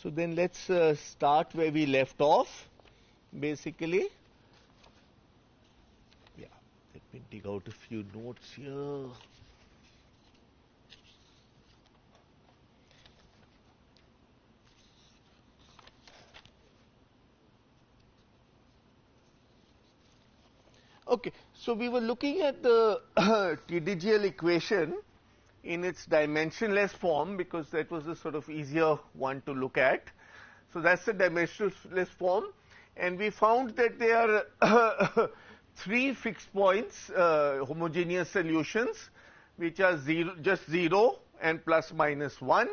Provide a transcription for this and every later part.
So then let's start where we left off, basically. Yeah, let me dig out a few notes here. Okay, so we were looking at the TDGL equation in its dimensionless form because that was the sort of easier one to look at. So that's the dimensionless form, and we found that there are three fixed points, homogeneous solutions, which are just 0 and plus minus 1,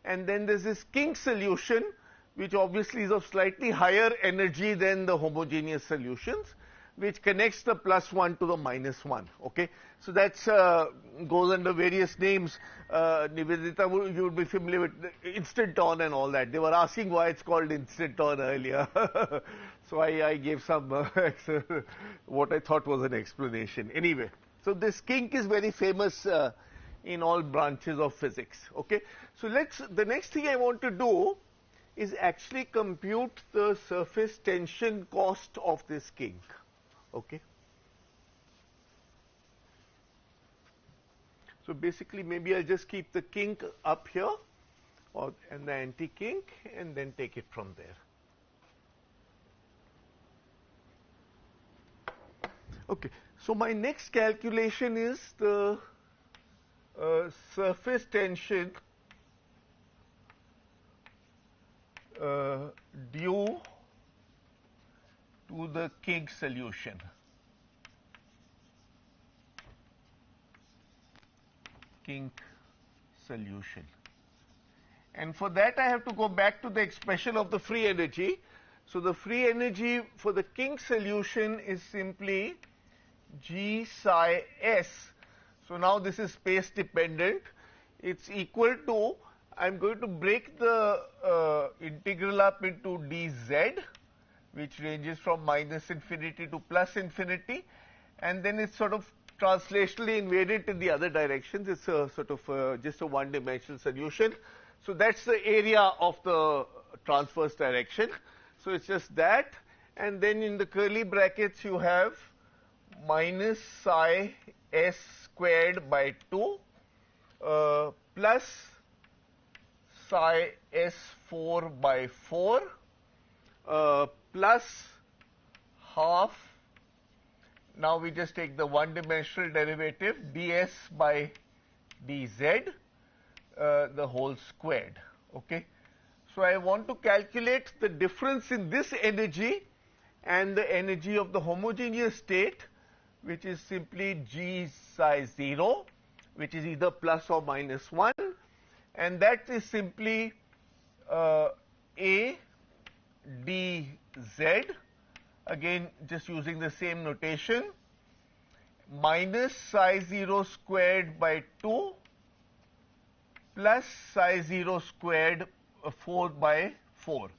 and then there's this kink solution, which obviously is of slightly higher energy than the homogeneous solutions, which connects the plus 1 to the minus 1. Okay, so that's goes under various names. Nivedita, you would be familiar with instanton and all that. They were asking why it's called instanton earlier. So I gave some what I thought was an explanation. Anyway, so this kink is very famous in all branches of physics. Okay, so the next thing I want to do is actually compute the surface tension cost of this kink. Okay. So basically maybe I'll just keep the kink up here and the anti-kink and then take it from there. Okay. So my next calculation is the surface tension due to the kink solution. Kink solution. And for that I have to go back to the expression of the free energy. So the free energy for the kink solution is simply G psi s. So now this is space dependent. It's equal to, I'm going to break the integral up into dz, which ranges from minus infinity to plus infinity, and then it's sort of translationally invariant in the other directions. It's a sort of just a one-dimensional solution. So that's the area of the transverse direction. So it's just that, and then in the curly brackets you have minus psi s squared by 2 plus psi s4 by 4 plus half, now we just take the one-dimensional derivative, ds by dz, the whole squared. Okay. So I want to calculate the difference in this energy and the energy of the homogeneous state, which is simply G psi 0, which is either plus or minus 1, and that is simply A dz, again just using the same notation, minus psi 0 squared by 2 plus psi 0 squared 4 by 4.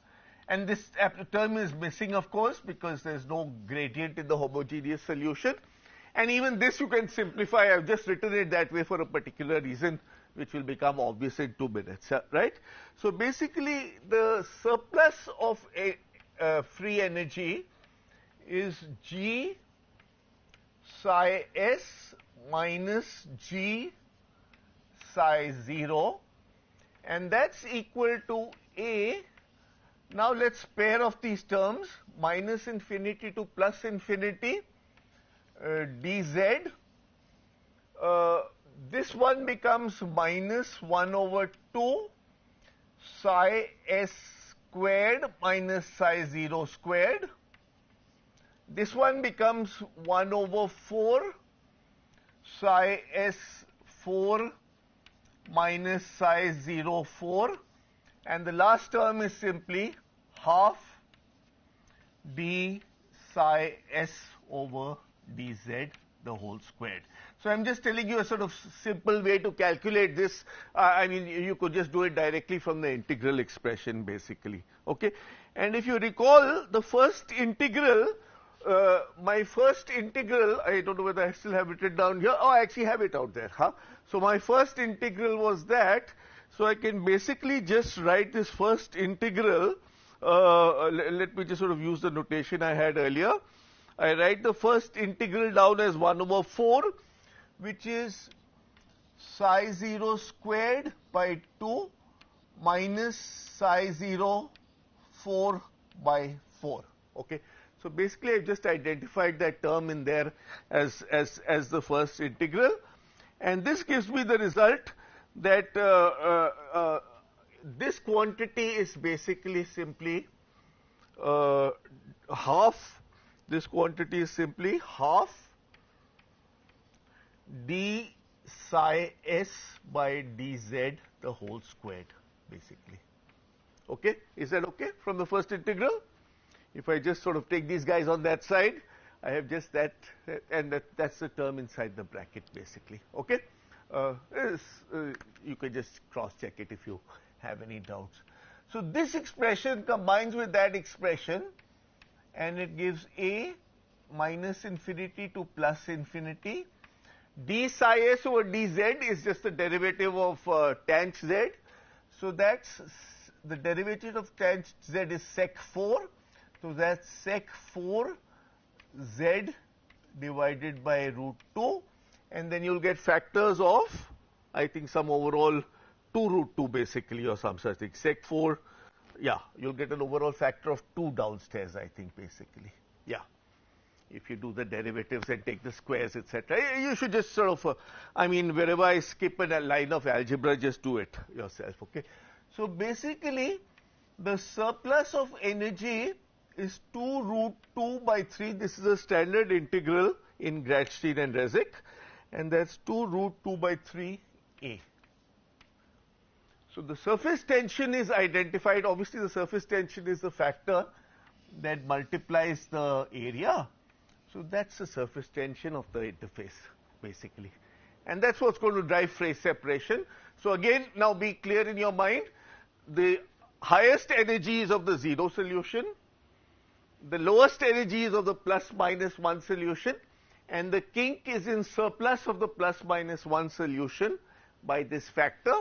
And this term is missing, of course, because there's no gradient in the homogeneous solution. And even this you can simplify. I've just written it that way for a particular reason, which will become obvious in 2 minutes, right? So basically, the surplus of free energy is G psi s minus G psi 0, and that's equal to A. Now let's pair of these terms, minus infinity to plus infinity, dz. This one becomes minus 1 over 2 psi s squared minus psi 0 squared. This one becomes 1 over 4 psi s 4 minus psi 0 4, and the last term is simply half d psi s over dz, the whole squared. So I'm just telling you a sort of simple way to calculate this. I mean, you could just do it directly from the integral expression, basically. Okay, and if you recall the first integral, my first integral, I don't know whether I still have it written down here. Oh, I actually have it out there. So my first integral was that So I can basically just write this first integral. Let me just sort of use the notation I had earlier. I write the first integral down as 1 over 4, which is psi 0 squared by 2 minus psi 0 4 by 4. Okay. So basically, I've just identified that term in there as the first integral, and this gives me the result that this quantity is basically simply half. This quantity is simply half d psi s by dz the whole squared, basically. Okay, is that okay from the first integral? If I just sort of take these guys on that side, I have just that, and that's the term inside the bracket, basically. Okay, you can just cross-check it if you have any doubts. So this expression combines with that expression, and it gives a minus infinity to plus infinity. D psi s over dz is just the derivative of tanh z. So that's the derivative of tanh z is sec 4. So that's sec 4 z divided by root 2, and then you'll get factors of, I think, some overall 2 root 2 basically, or some such thing. Sec 4, yeah, you'll get an overall factor of 2 downstairs, I think, basically. Yeah. If you do the derivatives and take the squares, etc., you should just sort of, I mean, wherever I skip a line of algebra, just do it yourself, okay? So basically, the surplus of energy is 2 root 2 by 3. This is a standard integral in Gradstein and Rezek, and that's 2 root 2 by 3 A. So the surface tension is identified. Obviously, the surface tension is the factor that multiplies the area. So that's the surface tension of the interface, basically. And that's what's going to drive phase separation. So again, now be clear in your mind, the highest energy is of the 0 solution, the lowest energy is of the plus minus 1 solution, and the kink is in surplus of the plus minus 1 solution by this factor.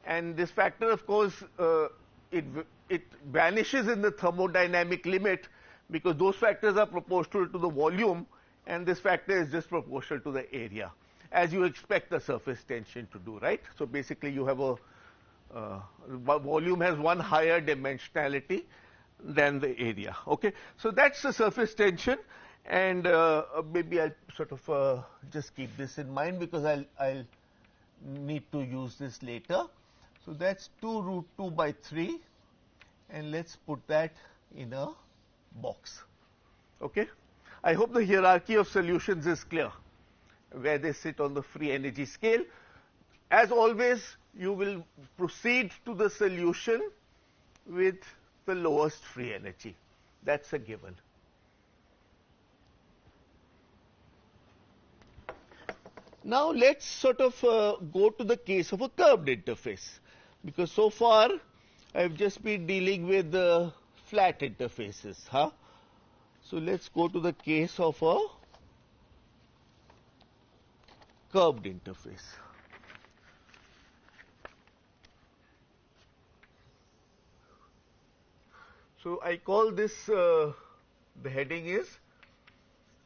And this factor, of course, it vanishes in the thermodynamic limit, because those factors are proportional to the volume, and this factor is just proportional to the area, as you expect the surface tension to do, right? So basically, you have a volume has one higher dimensionality than the area. Okay, so that's the surface tension, and maybe I'll sort of just keep this in mind, because I'll need to use this later. So that's 2 root 2 by 3, and let's put that in a box. Okay, I hope the hierarchy of solutions is clear, where they sit on the free energy scale. As always, you will proceed to the solution with the lowest free energy. That's a given. Now let's sort of go to the case of a curved interface, because so far I've just been dealing with flat interfaces. So let's go to the case of a curved interface. So I call this, the heading is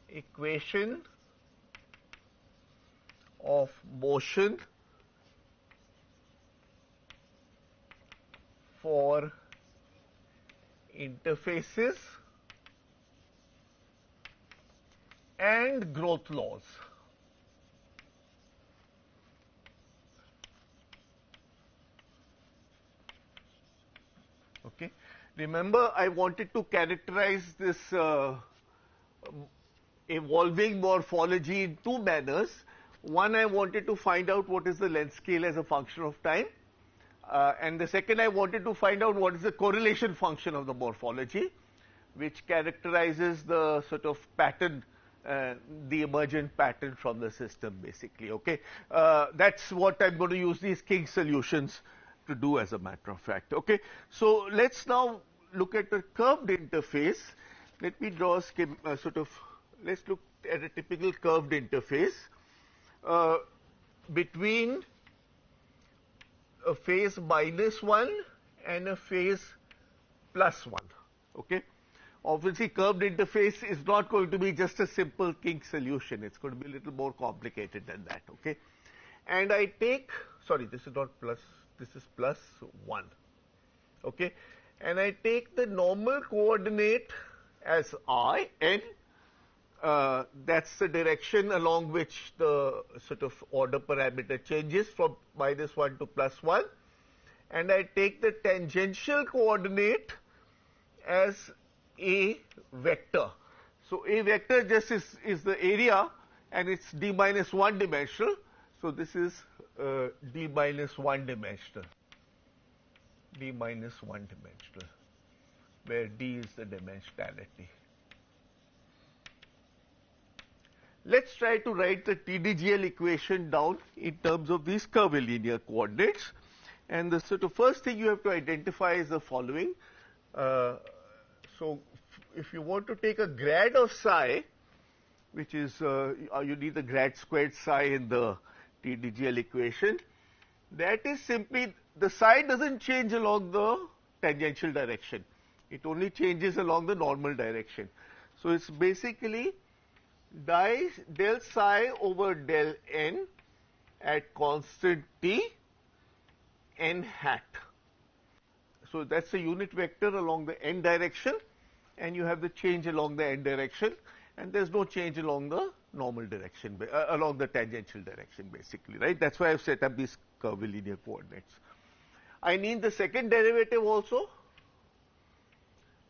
equation of motion for interfaces and growth laws. Okay. Remember, I wanted to characterize this evolving morphology in two manners. One, I wanted to find out what is the length scale as a function of time. And the second, I wanted to find out what is the correlation function of the morphology, which characterizes the sort of pattern, the emergent pattern from the system, basically. Okay, that's what I'm going to use these King solutions to do, as a matter of fact. Okay, so let's now look at the curved interface. Let me draw a scheme, let's look at a typical curved interface between a phase -1 and a phase +1. Okay. Obviously, curved interface is not going to be just a simple kink solution. It's going to be a little more complicated than that. Okay. And I take, sorry, this is not plus, this is +1. Okay. And I take the normal coordinate as I, and that's the direction along which the sort of order parameter changes from -1 to +1. And I take the tangential coordinate as a vector. So a vector just is the area, and it's d minus 1 dimensional. So this is d minus 1 dimensional. D minus 1 dimensional, where d is the dimensionality. Let's try to write the TDGL equation down in terms of these curvilinear coordinates. And the sort of first thing you have to identify is the following. So if you want to take a grad of psi, which is, you need the grad squared psi in the TDGL equation, that is simply, the psi doesn't change along the tangential direction. It only changes along the normal direction. So it's basically del psi over del n at constant t n hat. So that's the unit vector along the n direction, and you have the change along the n direction, and there's no change along the normal direction, along the tangential direction basically, right? That's why I've set up these curvilinear coordinates. I need the second derivative also.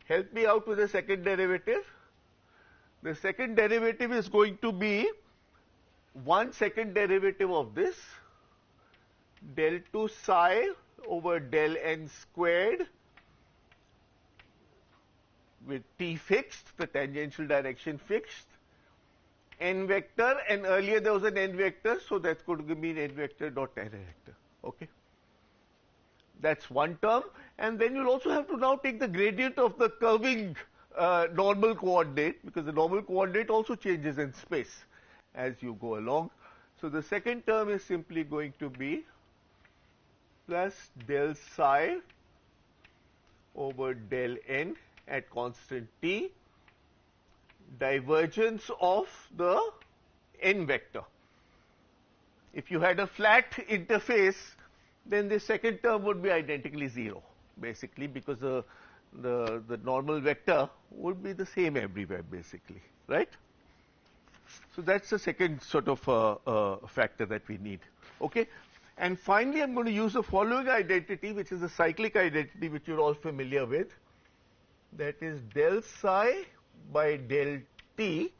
Help me out with the second derivative. The second derivative is going to be 1 second derivative of this, del 2 psi over del n squared with t fixed, the tangential direction fixed, n vector, and earlier there was an n vector, so that's going to mean n vector dot n vector. Okay. That's one term, and then you'll also have to now take the gradient of the curving normal coordinate, because the normal coordinate also changes in space as you go along. So the second term is simply going to be plus del psi over del n at constant t, divergence of the n vector. If you had a flat interface, then the second term would be identically 0, basically, because the normal vector would be the same everywhere, basically, right? So that's the second sort of factor that we need. Okay, and finally, I'm going to use the following identity, which is the cyclic identity, which you're all familiar with. That is del psi by del t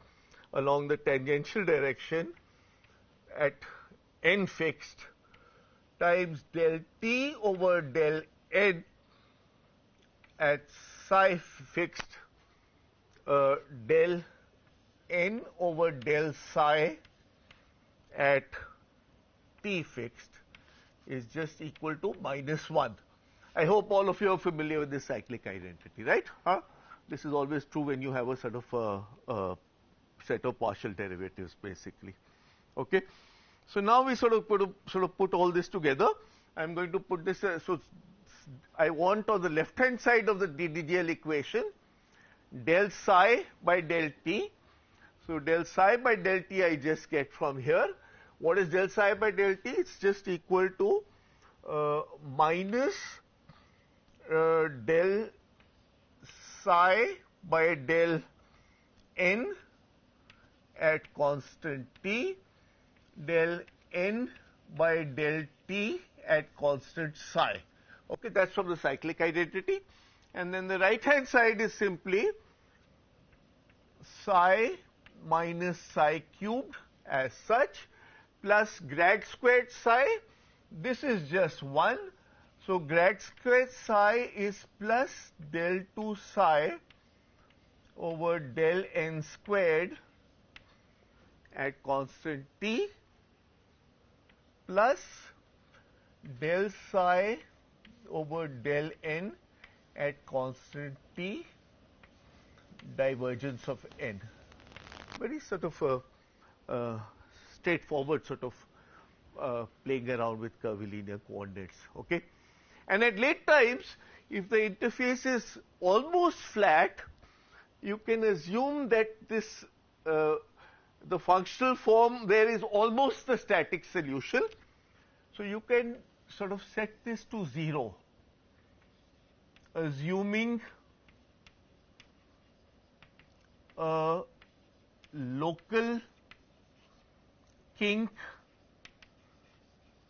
along the tangential direction at n fixed times del t over del n at psi fixed del n over del psi at t fixed is just equal to -1. I hope all of you are familiar with this cyclic identity, right? This is always true when you have a sort of set of partial derivatives, basically. Okay. So now we sort of put all this together. I'm going to put this. So I want on the left-hand side of the DDGL equation del psi by del t. So del psi by del t I just get from here. What is del psi by del t? It's just equal to minus del psi by del n at constant t, del n by del t at constant psi. Okay, that's from the cyclic identity. And then the right-hand side is simply psi minus psi cubed as such, plus grad squared psi. This is just 1. So grad squared psi is plus del 2 psi over del n squared at constant t plus del psi over del n at constant t divergence of n. Very sort of straightforward sort of playing around with curvilinear coordinates. Okay, and at late times, if the interface is almost flat, you can assume that this the functional form there is almost the static solution. So you can sort of set this to 0, assuming a local kink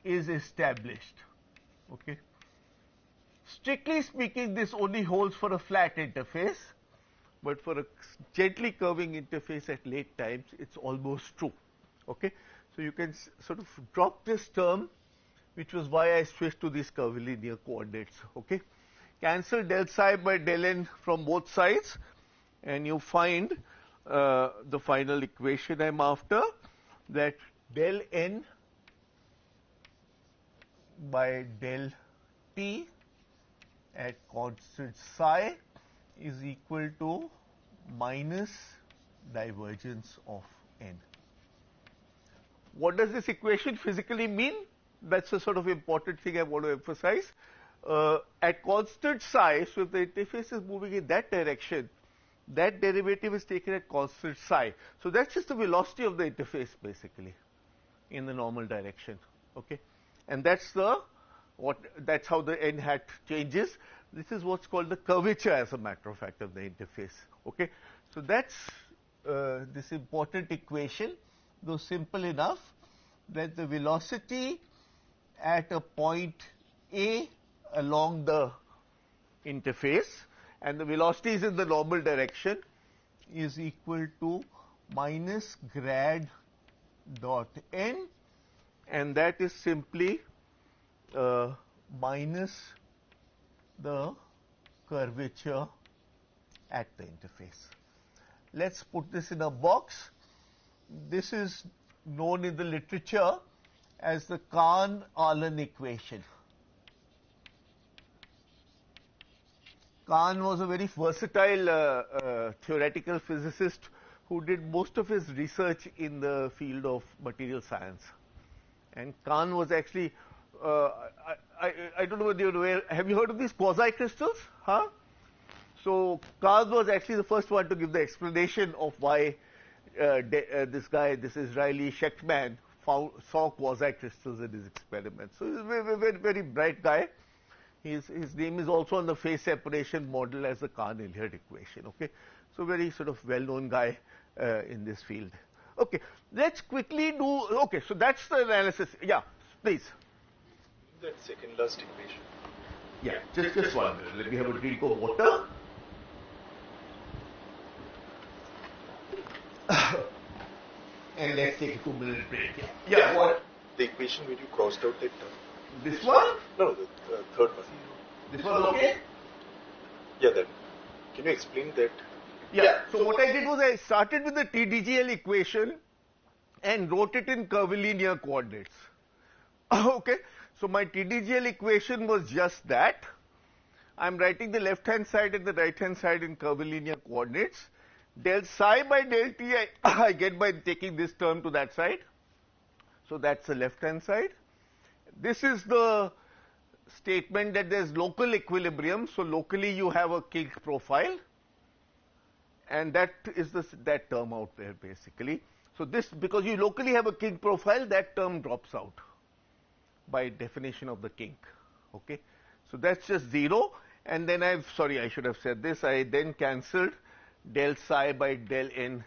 is established. Okay. Strictly speaking, this only holds for a flat interface, but for a gently curving interface at late times, it's almost true. Okay. So you can sort of drop this term, which was why I switched to these curvilinear coordinates. Okay. Cancel del psi by del n from both sides, and you find the final equation I'm after, that del n by del t at constant psi is equal to minus divergence of n. What does this equation physically mean? That's a sort of important thing I want to emphasize. At constant psi, so if the interface is moving in that direction, that derivative is taken at constant psi. So that's just the velocity of the interface basically in the normal direction. Okay, and that's that's how the n hat changes. This is what's called the curvature, as a matter of fact, of the interface. Okay, so that's this important equation, though simple enough, that the velocity at a point A along the interface, and the velocity is in the normal direction, is equal to minus grad dot n, and that is simply minus the curvature at the interface. Let's put this in a box. This is known in the literature as the Kahn-Allen equation. Kahn was a very versatile theoretical physicist who did most of his research in the field of material science. And Kahn was actually, I don't know whether you're aware, have you heard of these quasi-crystals? Huh? So Kahn was actually the first one to give the explanation of why this guy, this Israeli Shechtman, saw quasi-crystals in his experiments. So he's a very, very bright guy. His name is also on the phase separation model as the Kahn-Hilliard equation. Okay, so very sort of well-known guy in this field. Okay, let's quickly do. Okay, so that's the analysis. Yeah, please. That second last equation. Yeah, just 1 minute. Let me have a drink of water. And let's take a 2-minute break. Yeah, what? The equation where you crossed out that term. This one? No, the third one. This one okay? Yeah, that. Can you explain that? Yeah, so what I did was I started with the TDGL equation and wrote it in curvilinear coordinates. Okay, so my TDGL equation was just that. I'm writing the left-hand side and the right-hand side in curvilinear coordinates. Del psi by del t I get by taking this term to that side. So that's the left-hand side. This is the statement that there's local equilibrium. So locally you have a kink profile. And that is that term out there basically. So this, because you locally have a kink profile, that term drops out by definition of the kink. Okay. So that's just 0. And then I should have said this. I then cancelled del psi by del n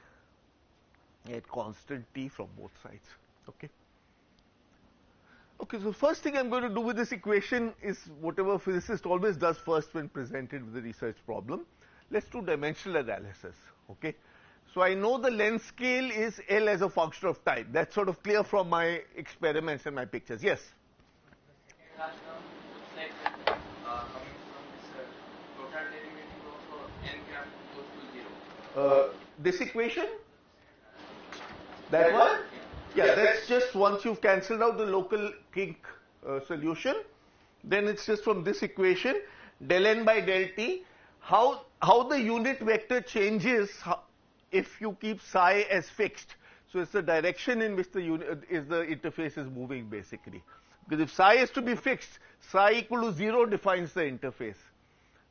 at constant t from both sides. Okay. Okay, so first thing I'm going to do with this equation is whatever a physicist always does first when presented with a research problem. Let's do dimensional analysis. Okay. So I know the length scale is L as a function of time. That's sort of clear from my experiments and my pictures. Yes? The second last term looks like coming from this total derivative of n cap goes to 0. This equation? That one? Yeah, that's just once you've cancelled out the local kink solution, then it's just from this equation, del n by del t, how the unit vector changes if you keep psi as fixed. So it's the direction in which the interface is moving basically. Because if psi is to be fixed, psi equal to 0 defines the interface.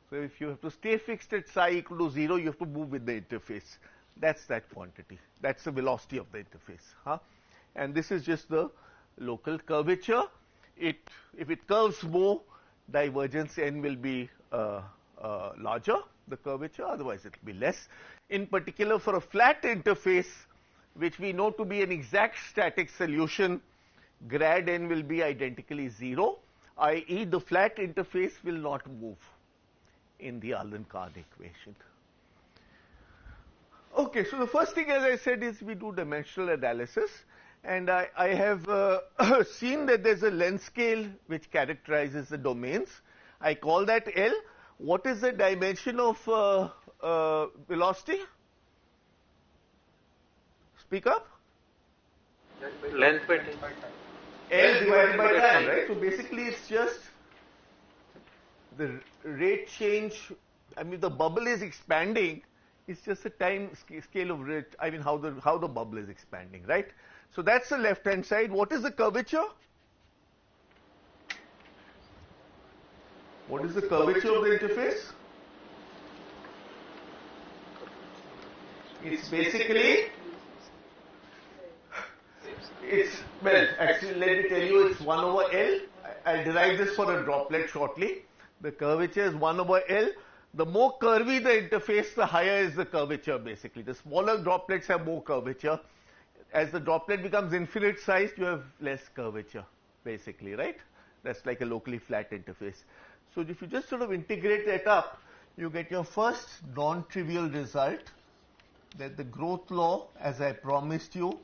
So if you have to stay fixed at psi equal to 0, you have to move with the interface. That's that quantity. That's the velocity of the interface. Huh? And this is just the local curvature. If it curves more, divergence n will be larger, the curvature, otherwise it will be less. In particular, for a flat interface, which we know to be an exact static solution, grad n will be identically 0, i.e. the flat interface will not move in the Allen-Kahn equation. Okay, so the first thing, as I said, is we do dimensional analysis, and I have seen that there's a length scale which characterizes the domains. I call that L. What is the dimension of velocity? Speak up. Length by time. L divided by time, right? So basically it's just the rate change. I mean, the bubble is expanding. It's just a time scale of rate. I mean, how the bubble is expanding, right? So that's the left hand side. What is the curvature? What is the curvature of the interface? It's basically, well, actually let me tell you, it's 1 over L. I'll derive this for a droplet shortly. The curvature is 1 over L. The more curvy the interface, the higher is the curvature basically. The smaller droplets have more curvature. As the droplet becomes infinite sized, you have less curvature basically, right? That's like a locally flat interface. So if you just sort of integrate that up, you get your first non-trivial result that the growth law, as I promised you,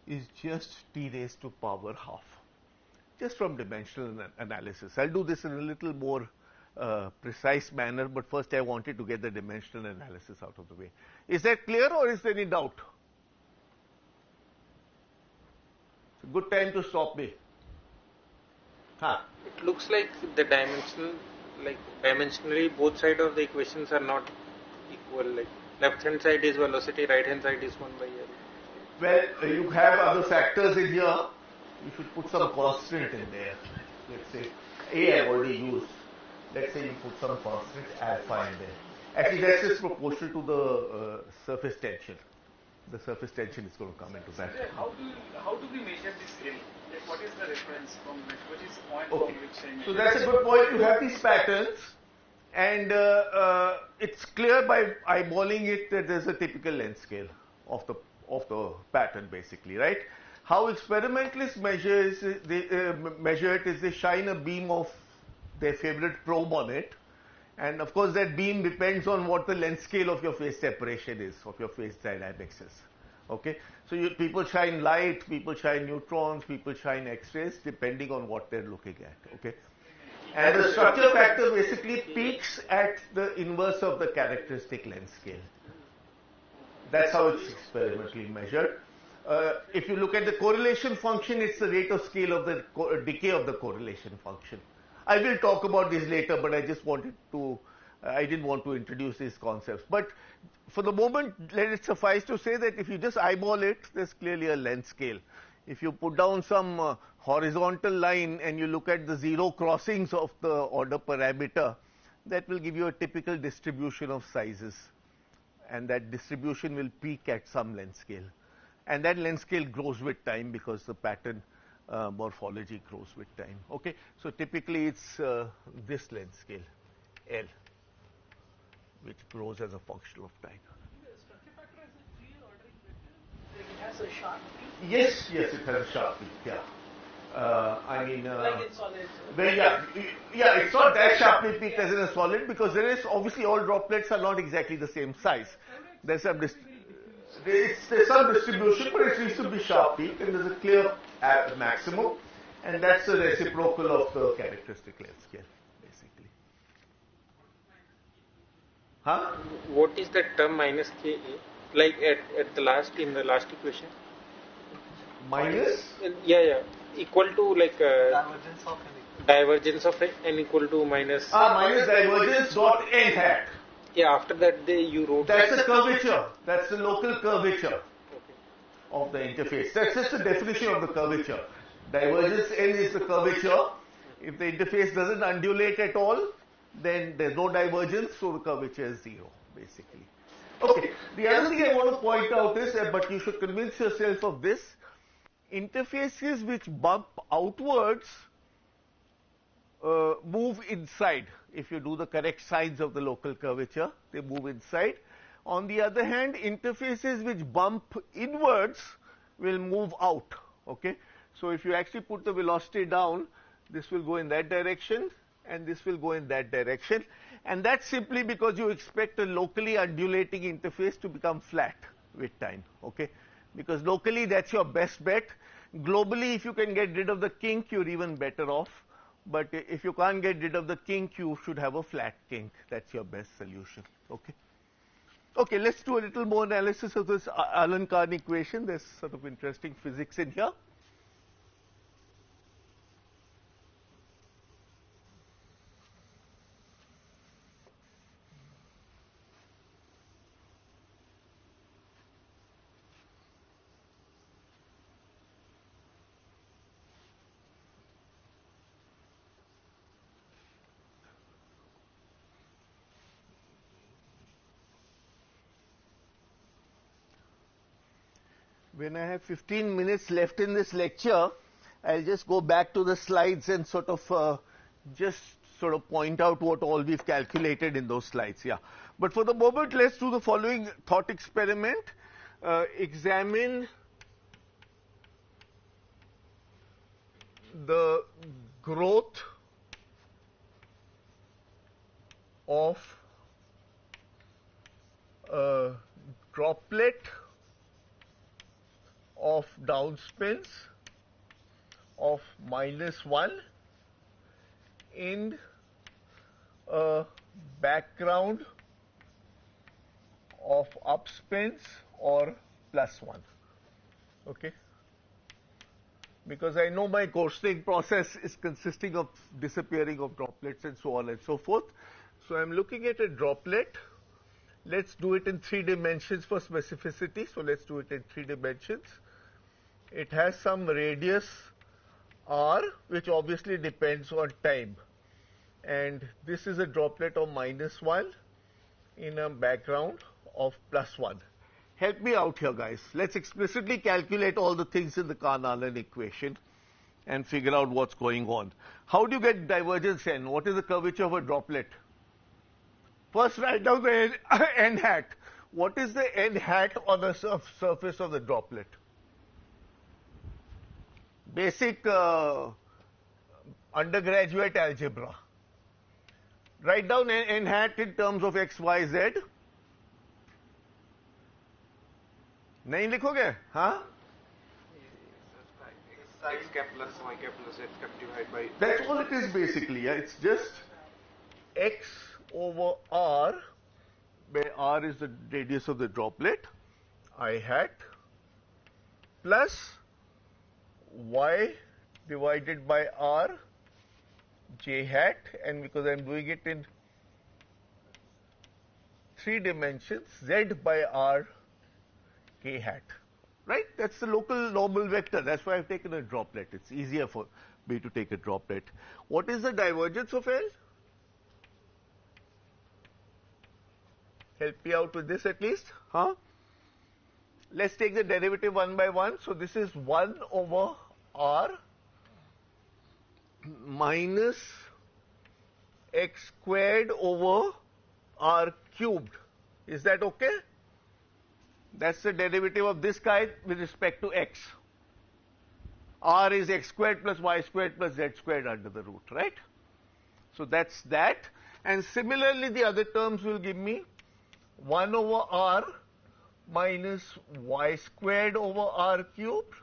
is just t raised to power half. Just from dimensional analysis. I'll do this in a little more precise manner, but first I wanted to get the dimensional analysis out of the way. Is that clear or is there any doubt? It's a good time to stop me. Huh? It looks like the dimensionally both sides of the equations are not equal. Like left hand side is velocity, right hand side is 1 by L. Well, you have other factors in here. You should put some constant in there. Let's say A I've already used. Let's say you put some constant alpha in there. Actually, that's just proportional to the surface tension. The surface tension is going to come into that. How do we measure this L? Like what is the reference from which is the point from which I measure? So that's a good point. You have these patterns, and it's clear by eyeballing it that there's a typical length scale of the pattern basically, right? How experimentalists measure it is they shine a beam of their favorite probe on it, and of course that beam depends on what the length scale of your phase separation is, of your phase dynamics is. Okay, so people shine light, people shine neutrons, people shine X-rays depending on what they're looking at. Okay, and the structure factor basically peaks at the inverse of the characteristic length scale. That's how it's experimentally measured. If you look at the correlation function, it's the rate of scale of the decay of the correlation function. I will talk about this later, but I just wanted to, I didn't want to introduce these concepts. But for the moment, let it suffice to say that if you just eyeball it, there's clearly a length scale. If you put down some horizontal line and you look at the zero crossings of the order parameter, that will give you a typical distribution of sizes. And that distribution will peak at some length scale. And that length scale grows with time because the pattern morphology grows with time. Okay, so typically it's this length scale, L, which grows as a function of time. The structure factor has a clear ordering vector. It has a sharp peak. Yes, it has a sharp peak. Yeah. I mean, like in solids. Well, yeah, it's not that sharply peaked as in a solid because there is obviously all droplets are not exactly the same size. There's some distribution, but it needs to be sharp peak, and there's a clear maximum, and that's the reciprocal of the characteristic length scale, basically. Huh? What is that term minus Ka? Like at the last in the last equation? Minus? Yeah. Equal to like divergence of n equal to minus. Minus divergence dot n hat. Yeah, after that you wrote. That's the curvature. That's the local curvature. Okay. of the interface. That's just the definition of the curvature. Divergence L is the curvature. If the interface doesn't undulate at all, then there's no divergence, so the curvature is 0, basically. Okay, the other thing I want to point out is, but you should convince yourself of this, interfaces which bump outwards move inside. If you do the correct signs of the local curvature, they move inside. On the other hand, interfaces which bump inwards will move out. Okay, so if you actually put the velocity down, this will go in that direction and this will go in that direction, and that's simply because you expect a locally undulating interface to become flat with time. Okay, because locally that's your best bet. Globally, if you can get rid of the kink, you're even better off. But if you can't get rid of the kink, you should have a flat kink. That's your best solution. Okay. Okay, let's do a little more analysis of this Allen-Kahn equation. There's sort of interesting physics in here. When I have 15 minutes left in this lecture, I'll just go back to the slides and sort of point out what all we've calculated in those slides. Yeah. But for the moment, let's do the following thought experiment. Examine the growth of a droplet of downspins of -1 in a background of upspins or +1. Okay, because I know my coarsening process is consisting of disappearing of droplets and so on and so forth. So I'm looking at a droplet. Let's do it in 3 dimensions for specificity. So let's do it in 3 dimensions. It has some radius r, which obviously depends on time. And this is a droplet of -1 in a background of +1. Help me out here, guys. Let's explicitly calculate all the things in the Kahn-Allen equation and figure out what's going on. How do you get divergence n? What is the curvature of a droplet? First, write down the n hat. What is the n hat on the surface of the droplet? Basic undergraduate algebra. Write down n hat in terms of x, y, z. नहीं लिखोगे? हाँ? X cap plus y cap plus z cap divided by. That's all it is basically. Yeah? It's just x over r, where r is the radius of the droplet, I hat, plus y divided by r, j hat, and because I'm doing it in 3 dimensions, z by r, k hat. Right? That's the local normal vector. That's why I've taken a droplet. It's easier for me to take a droplet. What is the divergence of L? Help me out with this at least. Huh? Let's take the derivative 1 by 1. So this is 1 over r minus x squared over r cubed. Is that okay? That's the derivative of this guy with respect to x. R is x squared plus y squared plus z squared under the root, right? So that's that. And similarly, the other terms will give me 1 over r minus y squared over r cubed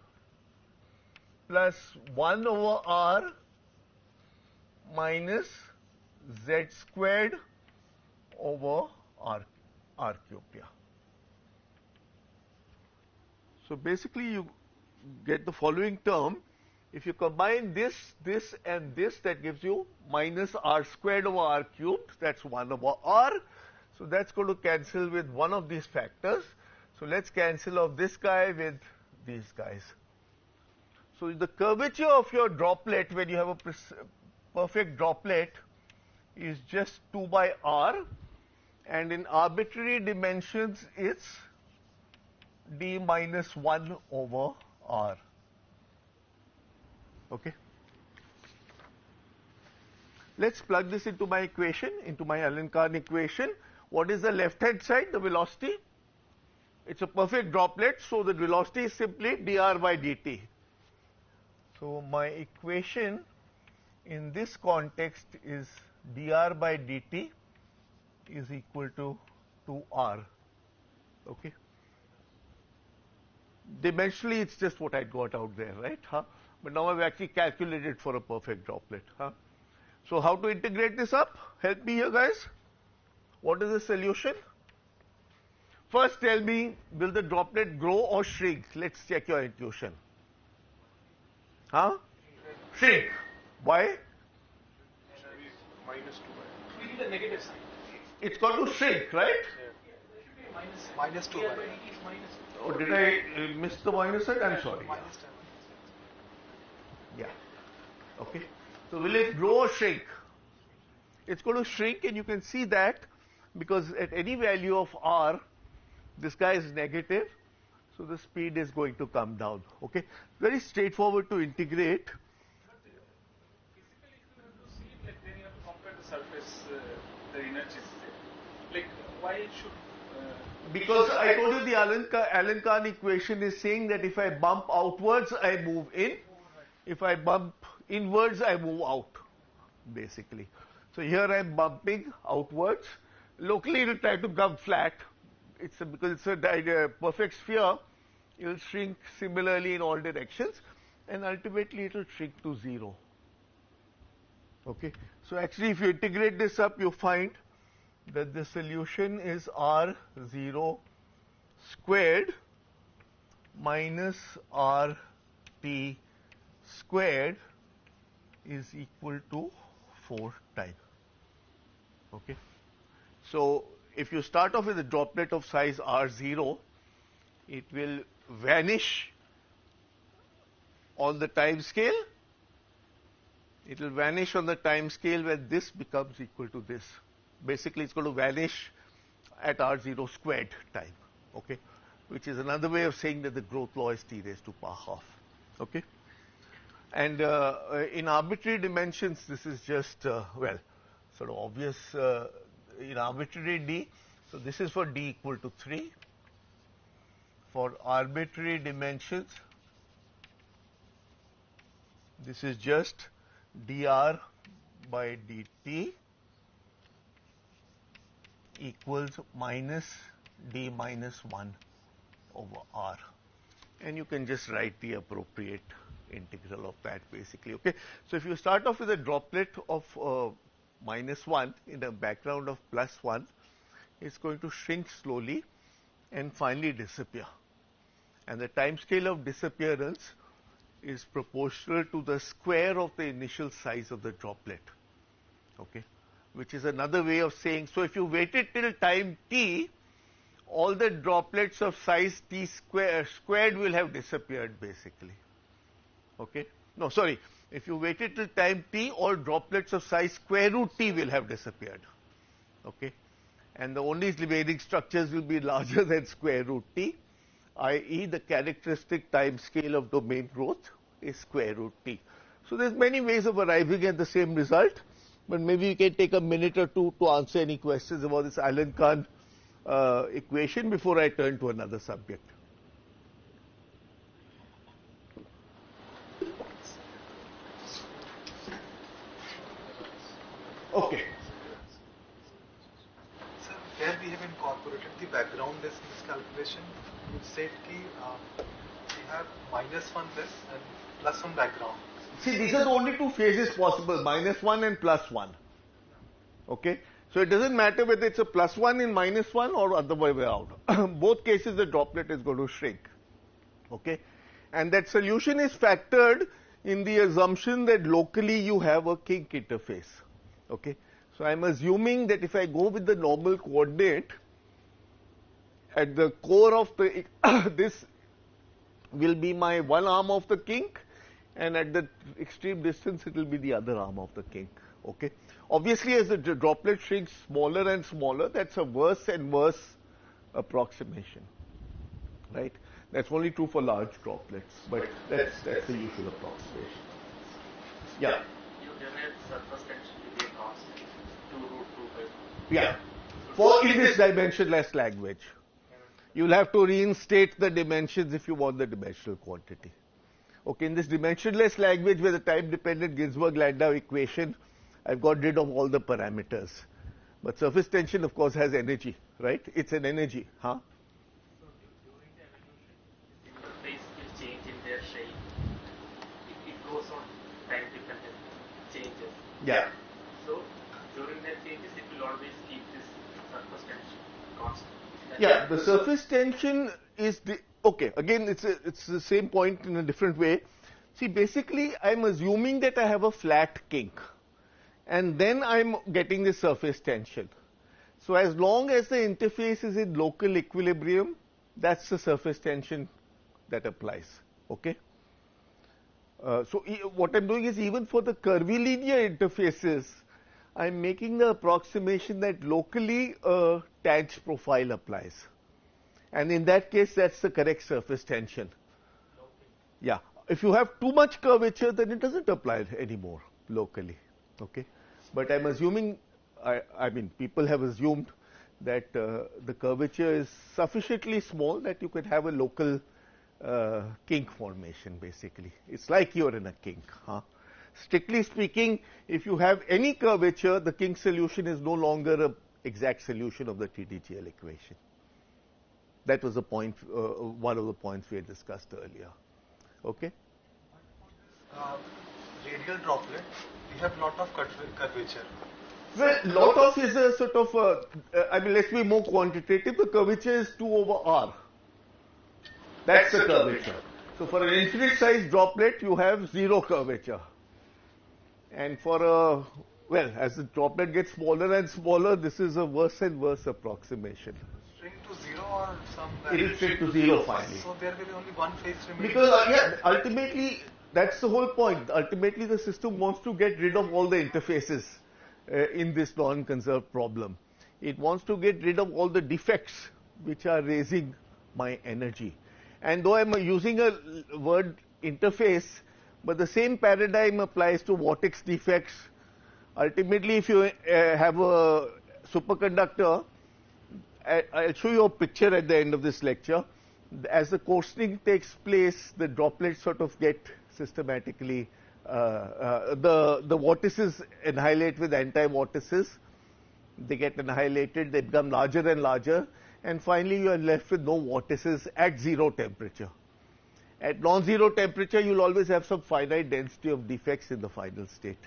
plus 1 over r minus z squared over r cubed. Yeah. So basically you get the following term. If you combine this, this and this, that gives you minus r squared over r cubed. That's 1 over r. So that's going to cancel with one of these factors. So let's cancel off this guy with these guys. So the curvature of your droplet when you have a perfect droplet is just 2 by r, and in arbitrary dimensions it's d minus 1 over r. Okay. Let's plug this into my equation, into my Allen-Kahn equation. What is the left-hand side? The velocity. It's a perfect droplet, so the velocity is simply dr by dt. So my equation in this context is dr by dt is equal to 2r. Okay. Dimensionally, it's just what I got out there, right? Huh? But now I've actually calculated for a perfect droplet. Huh? So how to integrate this up? Help me here, guys. What is the solution? First tell me, will the droplet grow or shrink? Let's check your intuition. Huh? Shrink. Why? Minus 2 We need a negative sign. It's got to shrink, right? minus 2 by Or did I miss the minus side? I'm sorry. minus 10. Yeah. Okay. So will it grow or shrink? It's going to shrink, and you can see that because at any value of r, this guy is negative, so the speed is going to come down. Okay. Very straightforward to integrate. Physically, if you have to see it, like then you have to compare the surface, the energies. Like why should Because I told you the Allen-Kahn equation is saying that if I bump outwards, I move in. If I bump inwards, I move out, basically. So here I'm bumping outwards. Locally, it will try to come flat. Because it's a perfect sphere, it will shrink similarly in all directions, and ultimately it will shrink to 0. Okay. So actually, if you integrate this up, you find that the solution is r0 squared minus rt squared is equal to 4 times. Okay. So if you start off with a droplet of size r0, it will vanish on the time scale. It will vanish on the time scale when this becomes equal to this. Basically, it's going to vanish at r0 squared time, okay, which is another way of saying that the growth law is t raised to power half, okay. And in arbitrary dimensions, this is just, well, sort of obvious in arbitrary d. So this is for d equal to 3. For arbitrary dimensions, this is just dr by dt equals minus d minus 1 over r. And you can just write the appropriate integral of that, basically. Okay. So if you start off with a droplet of minus 1 in a background of plus 1, it's going to shrink slowly and finally disappear. And the time scale of disappearance is proportional to the square of the initial size of the droplet. Okay. Which is another way of saying, so if you waited till time t, all the droplets of size t squared will have disappeared, basically. Okay. No, sorry. If you waited till time t, all droplets of size square root t will have disappeared. Okay. And the only remaining structures will be larger than square root t, i.e. the characteristic time scale of domain growth is square root t. So there's many ways of arriving at the same result, but maybe you can take a minute or two to answer any questions about this Allen-Kahn equation before I turn to another subject. Okay. Sir, where we have incorporated the background in this calculation, you said that we have minus 1 this and plus 1 background. See, these are the only two phases possible, minus 1 and plus 1. Okay. So it doesn't matter whether it's a plus 1 in minus 1 or other way around. Both cases the droplet is going to shrink. Okay. And that solution is factored in the assumption that locally you have a kink interface. Okay. So I'm assuming that if I go with the normal coordinate, at the core of the this will be my one arm of the kink, and at the extreme distance it will be the other arm of the kink. Okay. Obviously, as the droplet shrinks smaller and smaller, that's a worse and worse approximation, right? That's only true for large droplets, but that's the usual approximation. Yeah. You generate surface tension to be a constant 2 root 2 by 2. Yeah. For in this dimensionless language, you'll have to reinstate the dimensions if you want the dimensional quantity. Okay, in this dimensionless language where the time-dependent Ginzburg-Landau equation, I've got rid of all the parameters. But surface tension, of course, has energy, right? It's an energy, huh? So during the evolution, the interface will change in their shape. It goes on time-dependent changes. Yeah. So during that changes, it will always keep this surface tension constant. Yeah, the surface tension is the, okay, again it's the same point in a different way. See, basically I'm assuming that I have a flat kink, and then I'm getting the surface tension. So as long as the interface is in local equilibrium, that's the surface tension that applies. Okay. So what I'm doing is, even for the curvilinear interfaces, I'm making the approximation that locally a tangent profile applies, and in that case that's the correct surface tension. Yeah, if you have too much curvature, then it doesn't apply anymore locally. Okay, but I'm assuming, I mean, people have assumed that the curvature is sufficiently small that you can have a local kink formation. Basically, it's like you're in a kink, huh? Strictly speaking, if you have any curvature, the kink solution is no longer an exact solution of the TDGL equation. That was the point, one of the points we had discussed earlier. Okay? Radial droplet, we have lot of curvature. Well, lot of is a sort of, I mean, let's be more quantitative. The curvature is 2 over r. That's the curvature. So for an infinite size droplet, you have 0 curvature. And for a, well, as the droplet gets smaller and smaller, this is a worse and worse approximation. Shrink to 0 or some It will shrink to 0 finally. So there will be only one phase remaining. Because, yeah, ultimately, that's the whole point. Ultimately, the system wants to get rid of all the interfaces in this non-conserved problem. It wants to get rid of all the defects which are raising my energy. And though I'm using a word interface, but the same paradigm applies to vortex defects. Ultimately, if you have a superconductor, I'll show you a picture at the end of this lecture. As the coarsening takes place, the droplets sort of get systematically, the vortices annihilate with anti-vortices. They get annihilated, they become larger and larger, and finally you are left with no vortices at 0 temperature. At non-zero temperature, you'll always have some finite density of defects in the final state.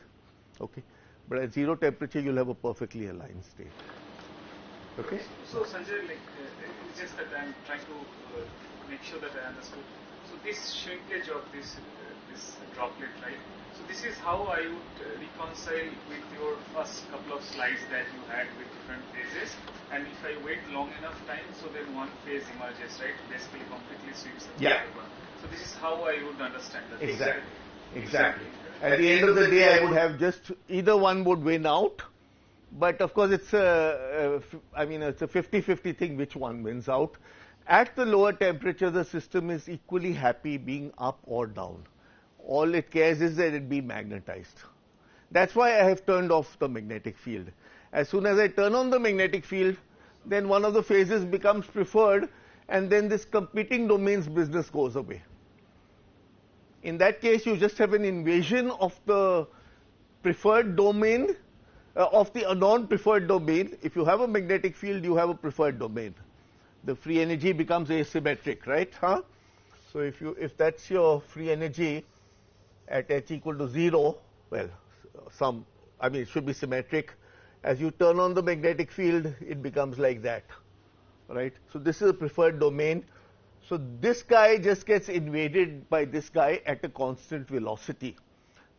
Okay, but at 0 temperature, you'll have a perfectly aligned state. Okay. So Sanjay, like, it's just that I'm trying to make sure that I understood. So this shrinkage of this droplet, right? So this is how I would reconcile with your first couple of slides that you had with different phases. And if I wait long enough time, so then one phase emerges, right? Basically, completely sweeps the Yeah. other one. So this is how I would understand that. Exactly. At the end of the day, I would have just either one would win out, but of course it's I mean, it's a 50-50 thing which one wins out. At the lower temperature, the system is equally happy being up or down. All it cares is that it be magnetized. That's why I have turned off the magnetic field. As soon as I turn on the magnetic field, then one of the phases becomes preferred, and then this competing domains business goes away. In that case, you just have an invasion of the preferred domain, of the non-preferred domain. If you have a magnetic field, you have a preferred domain. The free energy becomes asymmetric, right? Huh? So if that's your free energy at h equal to 0, well, it should be symmetric. As you turn on the magnetic field, it becomes like that, right? So this is a preferred domain. So this guy just gets invaded by this guy at a constant velocity.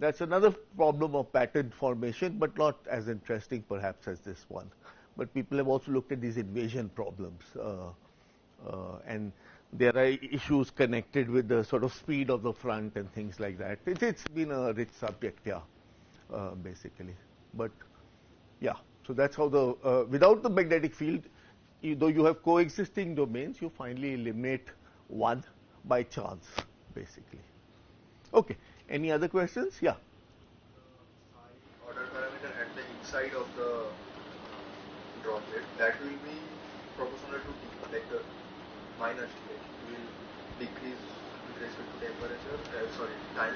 That's another problem of pattern formation, but not as interesting perhaps as this one. But people have also looked at these invasion problems. And there are issues connected with the sort of speed of the front and things like that. It's been a rich subject, yeah, basically. But yeah, so that's how the without the magnetic field, though you have coexisting domains, you finally eliminate one by chance, basically. Okay. Any other questions? Yeah. Order parameter at the inside of the droplet, that will be proportional to T, like the minus T, like it will decrease with respect to temperature, time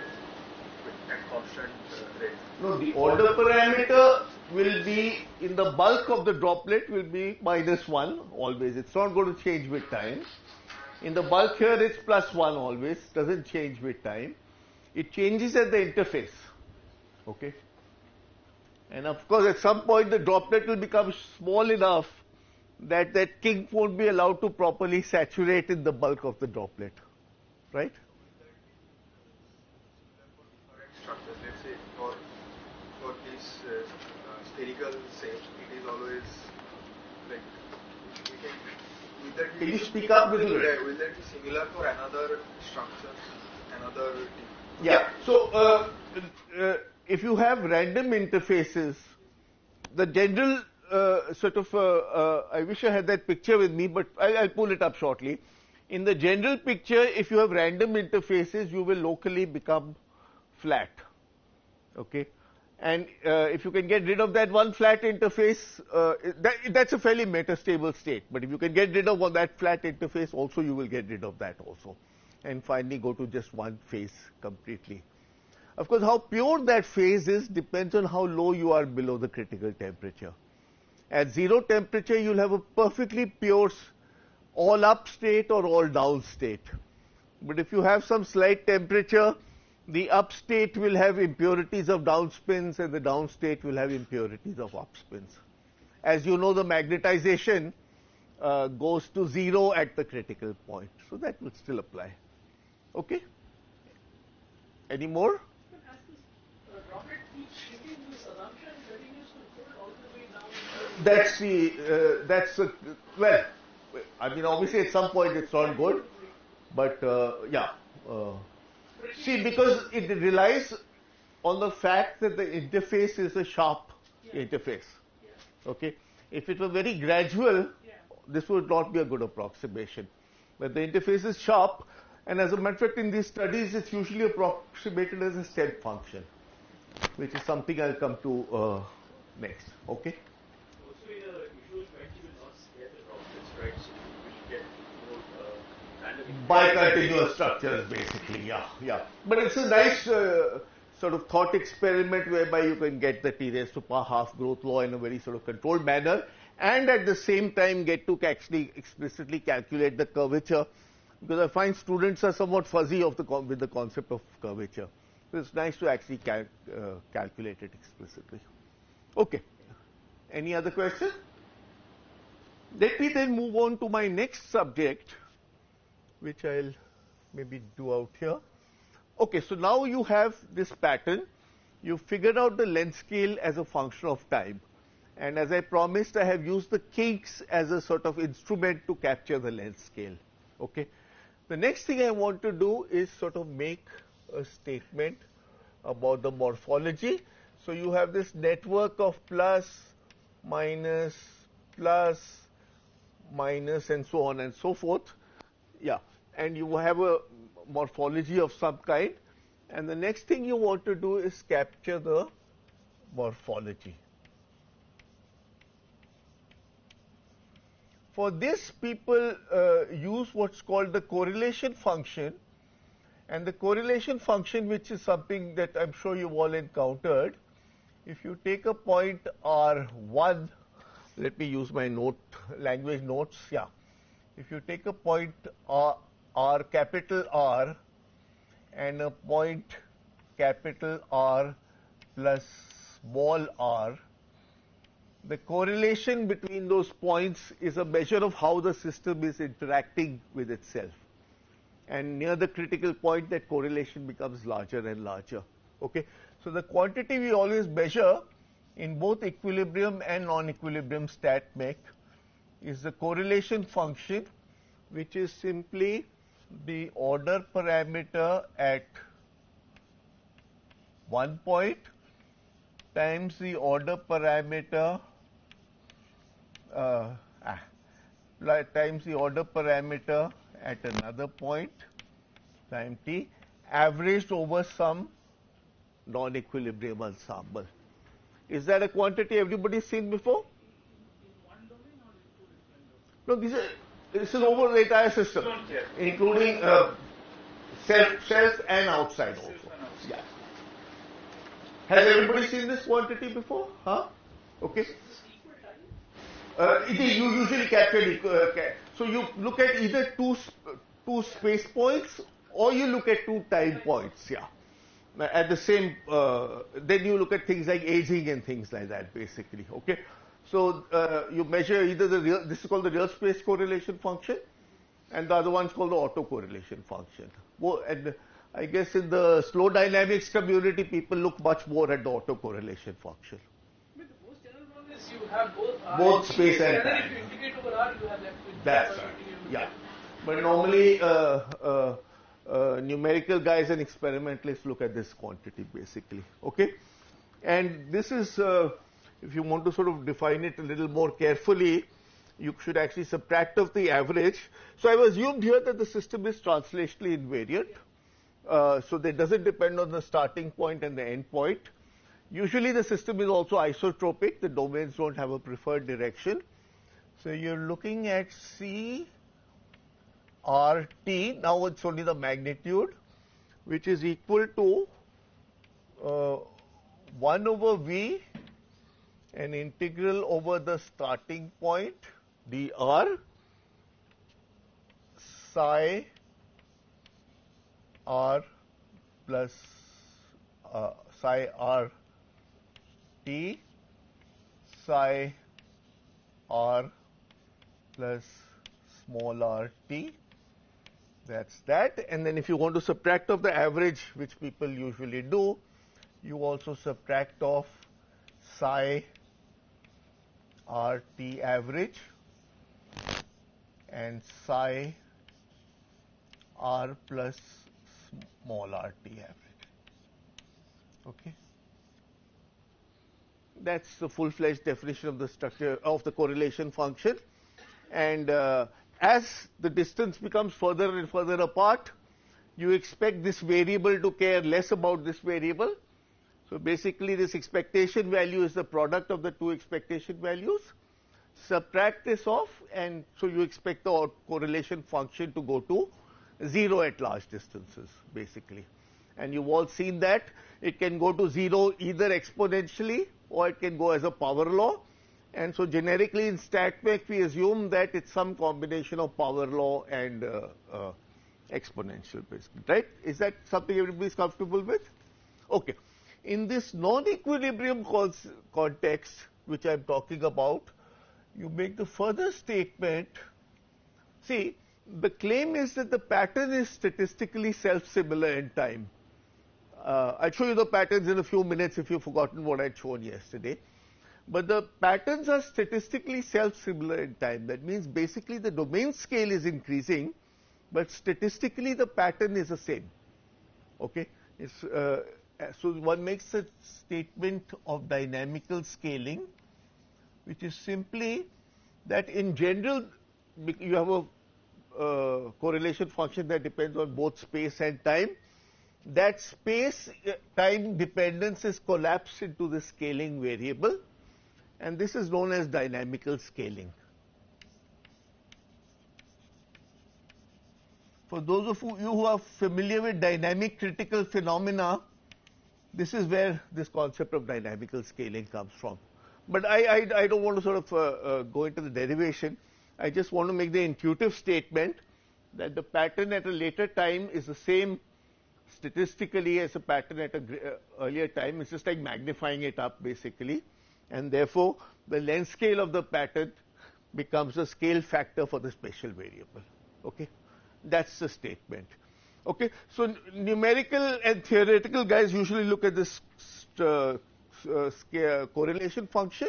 at constant rate. No, the order parameter will be in the bulk of the droplet will be -1 always. It's not going to change with time. In the bulk here it's +1 always, doesn't change with time. It changes at the interface. Okay. And of course at some point the droplet will become small enough that that kink won't be allowed to properly saturate in the bulk of the droplet. Right? Structures, let's say for these spherical shapes, it is always like we can. Will that Can be you speak up a little bit? Will that be similar for another structure, another? Yeah. So if you have random interfaces, the general I wish I had that picture with me, but I'll pull it up shortly. In the general picture, if you have random interfaces, you will locally become flat. Okay. And if you can get rid of that one flat interface, that's a fairly metastable state. But if you can get rid of that flat interface, also you will get rid of that also. And finally go to just one phase completely. Of course, how pure that phase is depends on how low you are below the critical temperature. At 0 temperature, you'll have a perfectly pure all up state or all down state. But if you have some slight temperature, the up state will have impurities of down spins and the down state will have impurities of up spins. As you know, the magnetization goes to 0 at the critical point. So that will still apply. Okay? Any more? Well, I mean, obviously at some point it's not good, but yeah. See, because it relies on the fact that the interface is a sharp interface. Okay? If it were very gradual, this would not be a good approximation. But the interface is sharp, and as a matter of fact, in these studies, it's usually approximated as a step function, which is something I'll come to next. Okay? Also, in a usual event, you will not spare the droplets, right? So you will get more random Bicontinuous structures, basically, yeah. But it's a nice sort of thought experiment whereby you can get the T raised to power half growth law in a very sort of controlled manner, and at the same time get to actually explicitly calculate the curvature, because I find students are somewhat fuzzy with the concept of curvature. So it's nice to actually calculate it explicitly. Okay. Any other question? Let me then move on to my next subject, which I'll maybe do out here. Okay, so now you have this pattern. You figured out the length scale as a function of time. And as I promised, I have used the kinks as a sort of instrument to capture the length scale. Okay. The next thing I want to do is sort of make a statement about the morphology. So you have this network of plus, minus, and so on and so forth. Yeah. And you have a morphology of some kind. And the next thing you want to do is capture the morphology. For this, people use what's called the correlation function. And the correlation function, which is something that I'm sure you've all encountered, if you take a point R1, let me use my language notes, yeah. If you take a point capital R and a point capital R plus small r, the correlation between those points is a measure of how the system is interacting with itself. And near the critical point, that correlation becomes larger and larger. Okay? So the quantity we always measure in both equilibrium and non-equilibrium stat mech is the correlation function which is simply the order parameter at one point times the order parameter times the order parameter at another point time t averaged over some non-equilibrium ensemble. Is that a quantity everybody's seen before? No, this is over the entire system, including cells and outside also. Yeah. Has everybody seen this quantity before? Huh? Okay. You usually capture so you look at either two space points or you look at two time points. Yeah. At the same, then you look at things like Ising and things like that, basically. Okay. So you measure either this is called the real space correlation function, and the other one's called the autocorrelation function. And I guess in the slow dynamics community, people look much more at the autocorrelation function. But the most general one is you have both space and time. And then if you integrate over R, you have left with that's right. Yeah. But normally, numerical guys and experimentalists look at this quantity basically. Okay. And this is, if you want to sort of define it a little more carefully, you should actually subtract off the average. So I've assumed here that the system is translationally invariant. So that doesn't depend on the starting point and the end point. Usually the system is also isotropic. The domains don't have a preferred direction. So you're looking at C RT, now it's only the magnitude, which is equal to 1 over V, an integral over the starting point dr psi r plus psi r t psi r plus small r t. That's that. And then if you want to subtract off the average, which people usually do, you also subtract off psi RT average and psi R plus small RT average. Okay. That's the full-fledged definition of the structure of the correlation function. And as the distance becomes further and further apart, you expect this variable to care less about this variable. So basically this expectation value is the product of the two expectation values. Subtract this off, and so you expect the correlation function to go to 0 at large distances, basically. And you've all seen that it can go to 0 either exponentially or it can go as a power law. And so generically in StatMech we assume that it's some combination of power law and exponential, basically, right? Is that something everybody is comfortable with? Okay. In this non-equilibrium context, which I'm talking about, you make the further statement. See, the claim is that the pattern is statistically self-similar in time. I'll show you the patterns in a few minutes if you've forgotten what I'd shown yesterday. But the patterns are statistically self-similar in time. That means basically the domain scale is increasing, but statistically the pattern is the same. Okay? So one makes a statement of dynamical scaling, which is simply that in general you have a correlation function that depends on both space and time. That space-time dependence is collapsed into the scaling variable, and this is known as dynamical scaling. For those of you who are familiar with dynamic critical phenomena, this is where this concept of dynamical scaling comes from. But I don't want to sort of go into the derivation. I just want to make the intuitive statement that the pattern at a later time is the same statistically as a pattern at an earlier time. It's just like magnifying it up, basically. And therefore, the length scale of the pattern becomes a scale factor for the spatial variable. Okay? That's the statement. Okay? So numerical and theoretical guys usually look at this correlation function.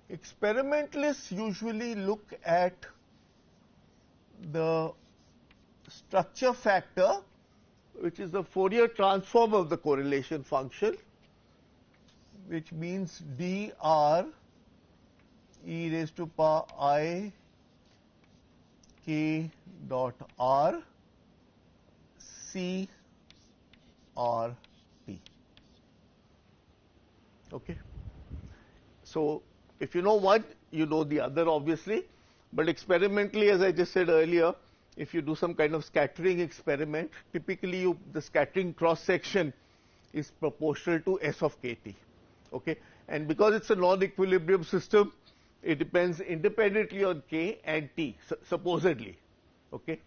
Experimentalists usually look at the structure factor, which is the Fourier transform of the correlation function, which means dr e raised to power I k dot r c r t. Okay. So if you know one, you know the other obviously, but experimentally, as I just said earlier, if you do some kind of scattering experiment, typically the scattering cross section is proportional to S of kt. Okay, and because it's a non-equilibrium system, it depends independently on k and t, supposedly. Okay,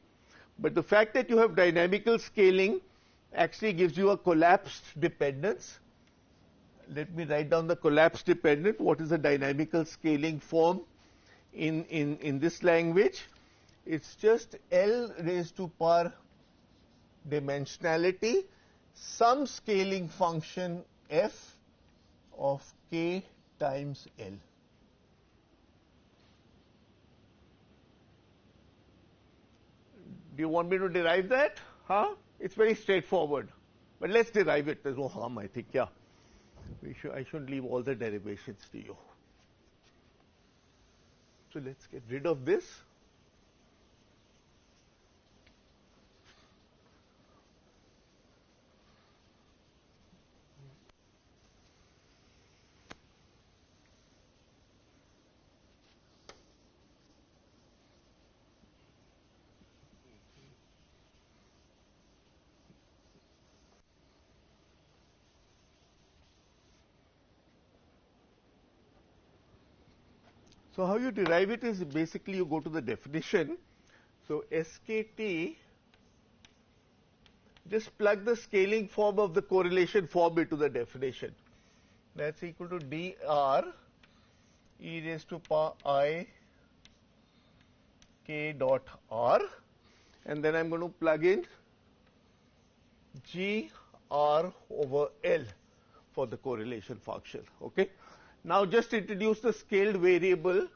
but the fact that you have dynamical scaling actually gives you a collapsed dependence. Let me write down the collapsed dependent. What is the dynamical scaling form in this language? It's just L raised to power dimensionality, some scaling function f of k times L. Do you want me to derive that? Huh? It's very straightforward. But let's derive it. There's no harm, I think. Yeah. I shouldn't leave all the derivations to you. So let's get rid of this. So how you derive it is basically you go to the definition. So SKT, just plug the scaling form of the correlation form into the definition. That's equal to dr e raised to power I k dot r, and then I'm going to plug in g r over L for the correlation function. Okay. Now just introduce the scaled variable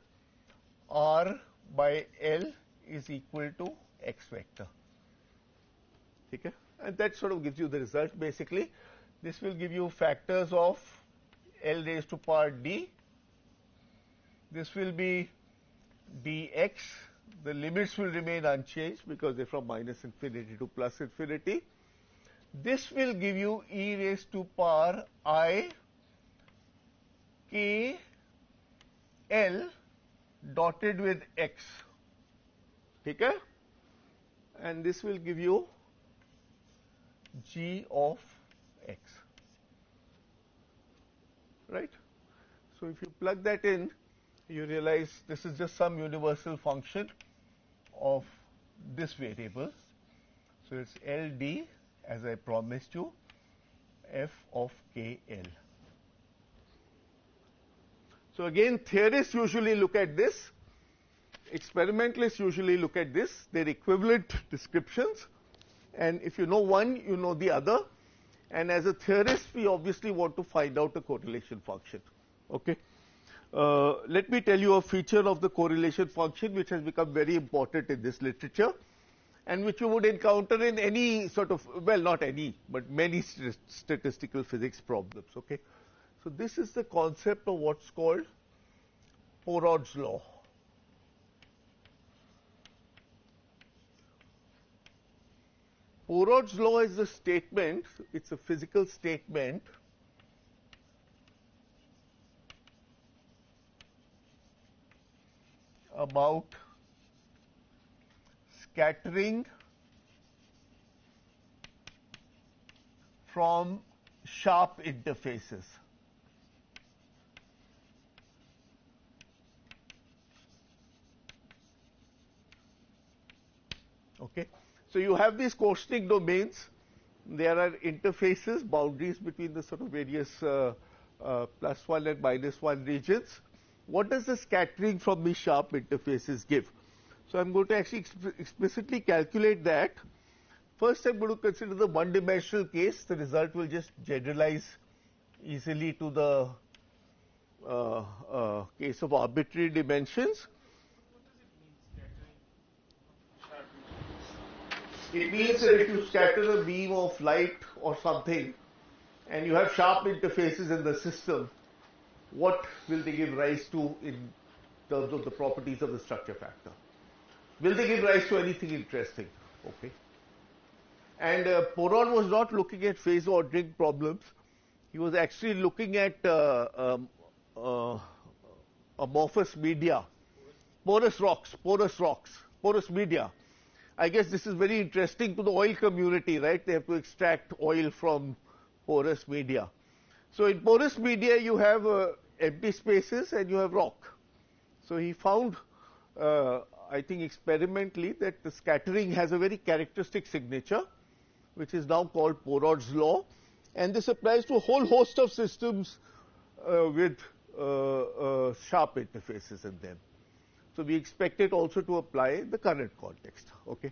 r by L is equal to x vector. Okay. And that sort of gives you the result basically. This will give you factors of L raised to power d. This will be dx. The limits will remain unchanged because they're from minus infinity to plus infinity. This will give you e raised to power I k L dotted with x. Okay? And this will give you g of x. Right? So if you plug that in, you realize this is just some universal function of this variable. So it's LD, as I promised you, f of KL. So again, theorists usually look at this. Experimentalists usually look at this. They're equivalent descriptions. And if you know one, you know the other. And as a theorist, we obviously want to find out a correlation function. Okay. Let me tell you a feature of the correlation function which has become very important in this literature and which you would encounter in any sort of, well, not any, but many statistical physics problems. Okay. So this is the concept of what's called Porod's law. Porod's law is a statement, it's a physical statement about scattering from sharp interfaces. Okay. So you have these coarsening domains. There are interfaces, boundaries between the sort of various +1 and -1 regions. What does the scattering from these sharp interfaces give? So I'm going to actually explicitly calculate that. First, I'm going to consider the one-dimensional case. The result will just generalize easily to the case of arbitrary dimensions. It means that if you scatter a beam of light or something and you have sharp interfaces in the system, what will they give rise to in terms of the properties of the structure factor? Will they give rise to anything interesting? Okay. And Poron was not looking at phase ordering problems. He was actually looking at amorphous media, porous rocks, porous media. I guess this is very interesting to the oil community, right? They have to extract oil from porous media. So in porous media, you have empty spaces and you have rock. So he found, I think experimentally, that the scattering has a very characteristic signature, which is now called Porod's law. And this applies to a whole host of systems with sharp interfaces in them. So we expect it also to apply in the current context. Okay.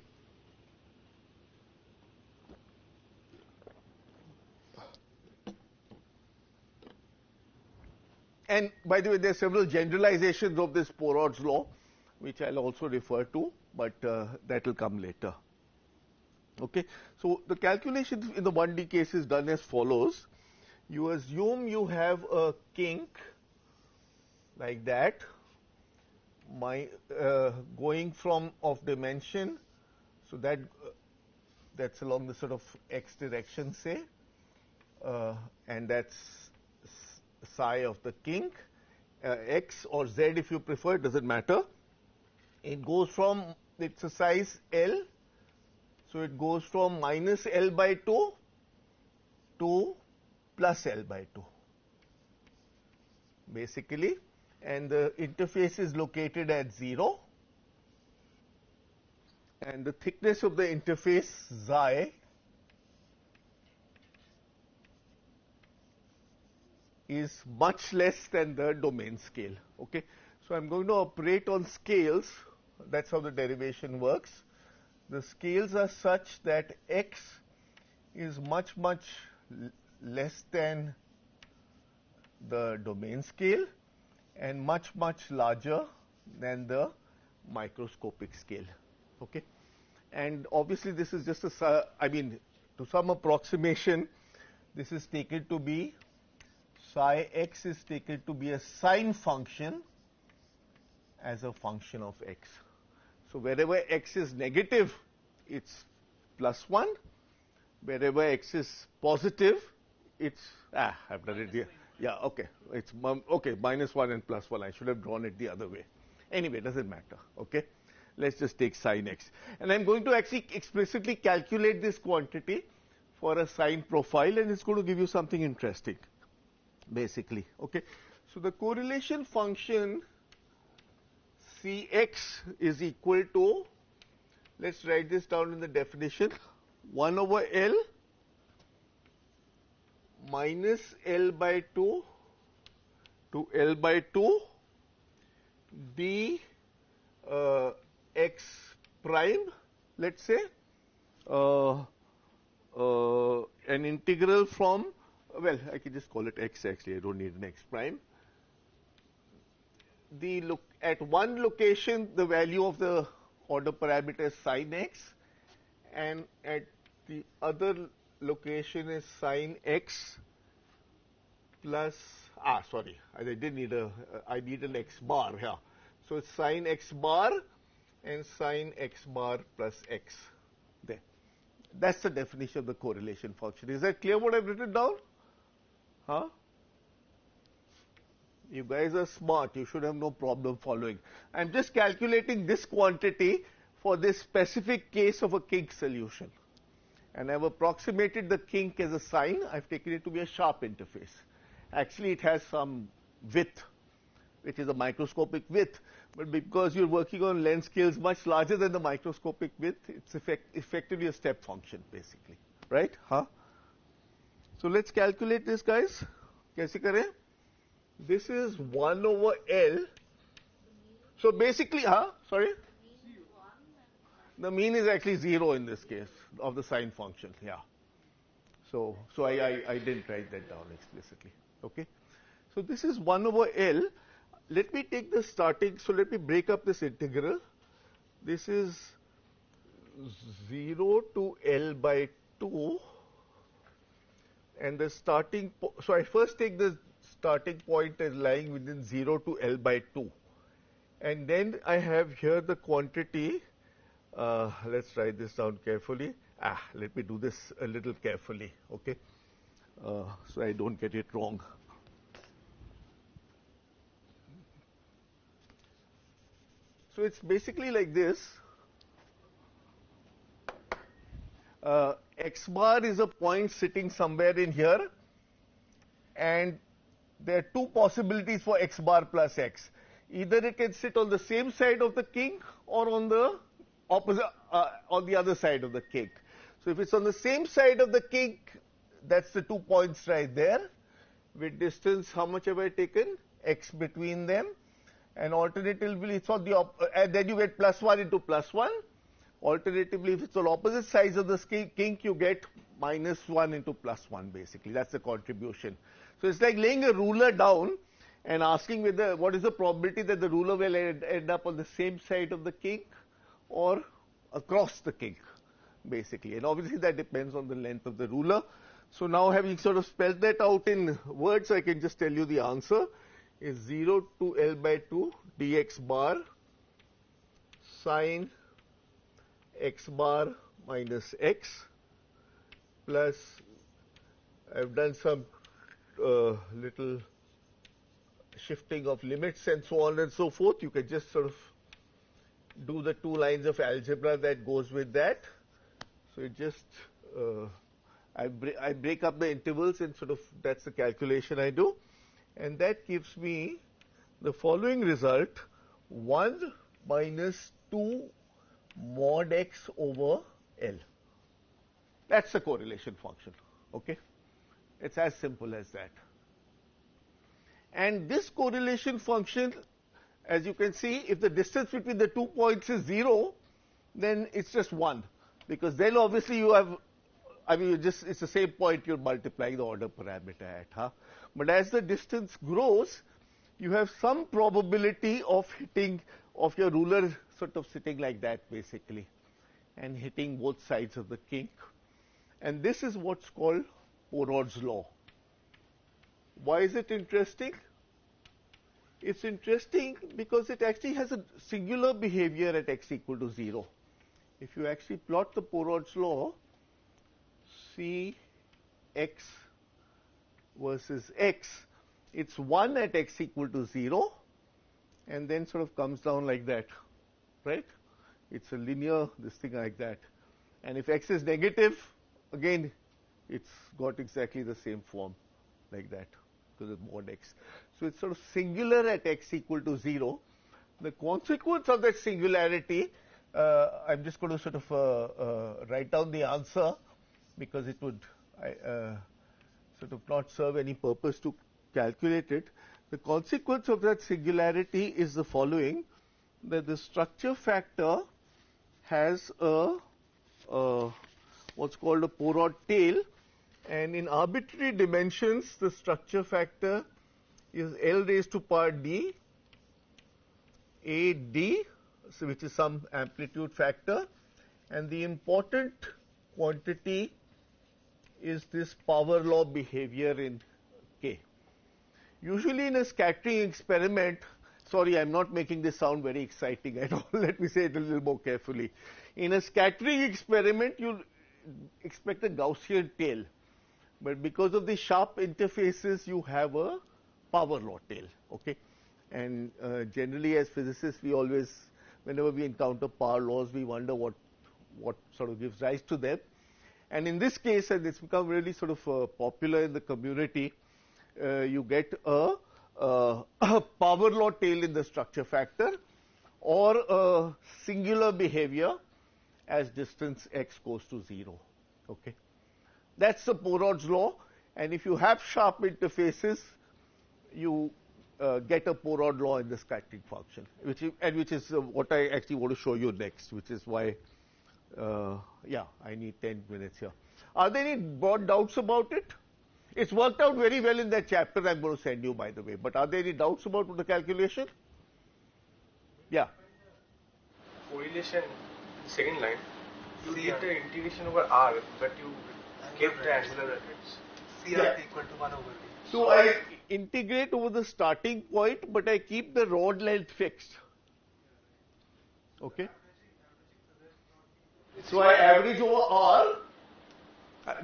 And by the way, there are several generalizations of this Porod's law, which I'll also refer to, but that will come later. Okay. So the calculation in the 1D case is done as follows. You assume you have a kink like that, going from of dimension, so that's along the sort of x direction, say, and that's psi of the kink, x or z if you prefer, it doesn't matter. It goes from, it's a size L, so it goes from minus L by 2 to plus L by 2, basically, and the interface is located at 0, and the thickness of the interface xi is much less than the domain scale. Okay, so I'm going to operate on scales. That's how the derivation works. The scales are such that x is much less than the domain scale and much larger than the microscopic scale. Okay, and obviously this is just a, I mean, to some approximation, this is taken to be, psi x is taken to be a sine function as a function of x. So wherever x is negative, it's plus 1. Wherever x is positive, it's, I've done it here. Yeah, okay. It's, okay, minus 1 and plus 1. I should have drawn it the other way. Anyway, it doesn't matter. Okay. Let's just take sine x. And I'm going to actually explicitly calculate this quantity for a sine profile, and it's going to give you something interesting, basically. Okay. So the correlation function Cx is equal to, let's write this down in the definition, 1 over L minus L by 2 to L by 2 d x prime, let's say, an integral from, well, I can just call it x actually, I don't need an x prime. At one location, the value of the order parameter is sine x, and at the other location is sine x plus, sorry, I didn't need I need an x bar here. So it's sine x bar and sine x bar plus x. There. That's the definition of the correlation function. Is that clear what I've written down? Huh? You guys are smart. You should have no problem following. I'm just calculating this quantity for this specific case of a kink solution. And I've approximated the kink as a sine. I've taken it to be a sharp interface. Actually, it has some width, which is a microscopic width. But because you're working on length scales much larger than the microscopic width, it's effectively a step function, basically. Right? Huh? So let's calculate this, guys. Kaise kare? This is 1 over L. So basically, sorry? The mean is actually 0 in this case of the sine function, yeah. So I didn't write that down explicitly, okay? So this is 1 over L. Let me take the starting, so let me break up this integral. This is 0 to L by 2, and the starting, so I first take the starting point as lying within 0 to L by 2. And then I have here the quantity, let's write this down carefully. Let me do this a little carefully, okay, so I don't get it wrong. So it's basically like this. X bar is a point sitting somewhere in here, and there are two possibilities for x bar plus x. Either it can sit on the same side of the kink or on the opposite, on the other side of the kink. So if it's on the same side of the kink, that's the 2 points right there. With distance, how much have I taken? X between them. And alternatively, it's on the and then you get +1 into +1. Alternatively, if it's on opposite sides of the kink, you get -1 into +1, basically. That's the contribution. So it's like laying a ruler down and asking whether what is the probability that the ruler will end up on the same side of the kink or across the kink, basically. And obviously that depends on the length of the ruler. So now, having sort of spelled that out in words, I can just tell you the answer is 0 to L by 2 dx bar sine x bar minus x, plus I've done some little shifting of limits and so on and so forth. You can just sort of do the 2 lines of algebra that goes with that. So it just I break up the intervals and sort of that's the calculation I do, and that gives me the following result: 1 minus 2 mod x over L. That's the correlation function, okay? It's as simple as that. And this correlation function, as you can see, if the distance between the 2 points is 0, then it's just 1, because then obviously you have, I mean, it's the same point you're multiplying the order parameter at, huh? But as the distance grows, you have some probability of hitting, of your ruler sort of sitting like that, basically, and hitting both sides of the kink. And this is what's called Porod's law. Why is it interesting? It's interesting because it actually has a singular behavior at x equal to 0. If you actually plot the Porod's law, see x versus x, it's 1 at x equal to 0, and then sort of comes down like that, right? It's a linear, this thing like that. And if x is negative, again, it's got exactly the same form, like that, because of mod x. So it's sort of singular at x equal to 0. The consequence of that singularity, I'm just going to sort of write down the answer, because it would sort of not serve any purpose to calculate it. The consequence of that singularity is the following: that the structure factor has a what's called a Porod tail, and in arbitrary dimensions, the structure factor is L raised to power d, a d, so which is some amplitude factor, and the important quantity is this power law behavior in K. Usually in a scattering experiment, sorry, I'm not making this sound very exciting at all. Let me say it a little more carefully. In a scattering experiment, you expect a Gaussian tail, but because of the sharp interfaces, you have a power law tail, okay? And generally, as physicists, we always, whenever we encounter power laws, we wonder what sort of gives rise to them. And in this case, and it's become really sort of popular in the community, you get a power law tail in the structure factor, or a singular behavior as distance x goes to 0. Okay, that's the Porod's law. And if you have sharp interfaces, you get a Porod law in the scattering function, which is what I actually want to show you next, which is why. Yeah, I need 10 minutes here. Are there any broad doubts about it? It's worked out very well in that chapter I'm going to send you, by the way. But are there any doubts about the calculation? Yeah. Correlation, second line, You did the integration over R, but you kept the angular brackets. CRT equal to 1 over D. So I integrate over the starting point, but I keep the rod length fixed. Okay. So I average over R.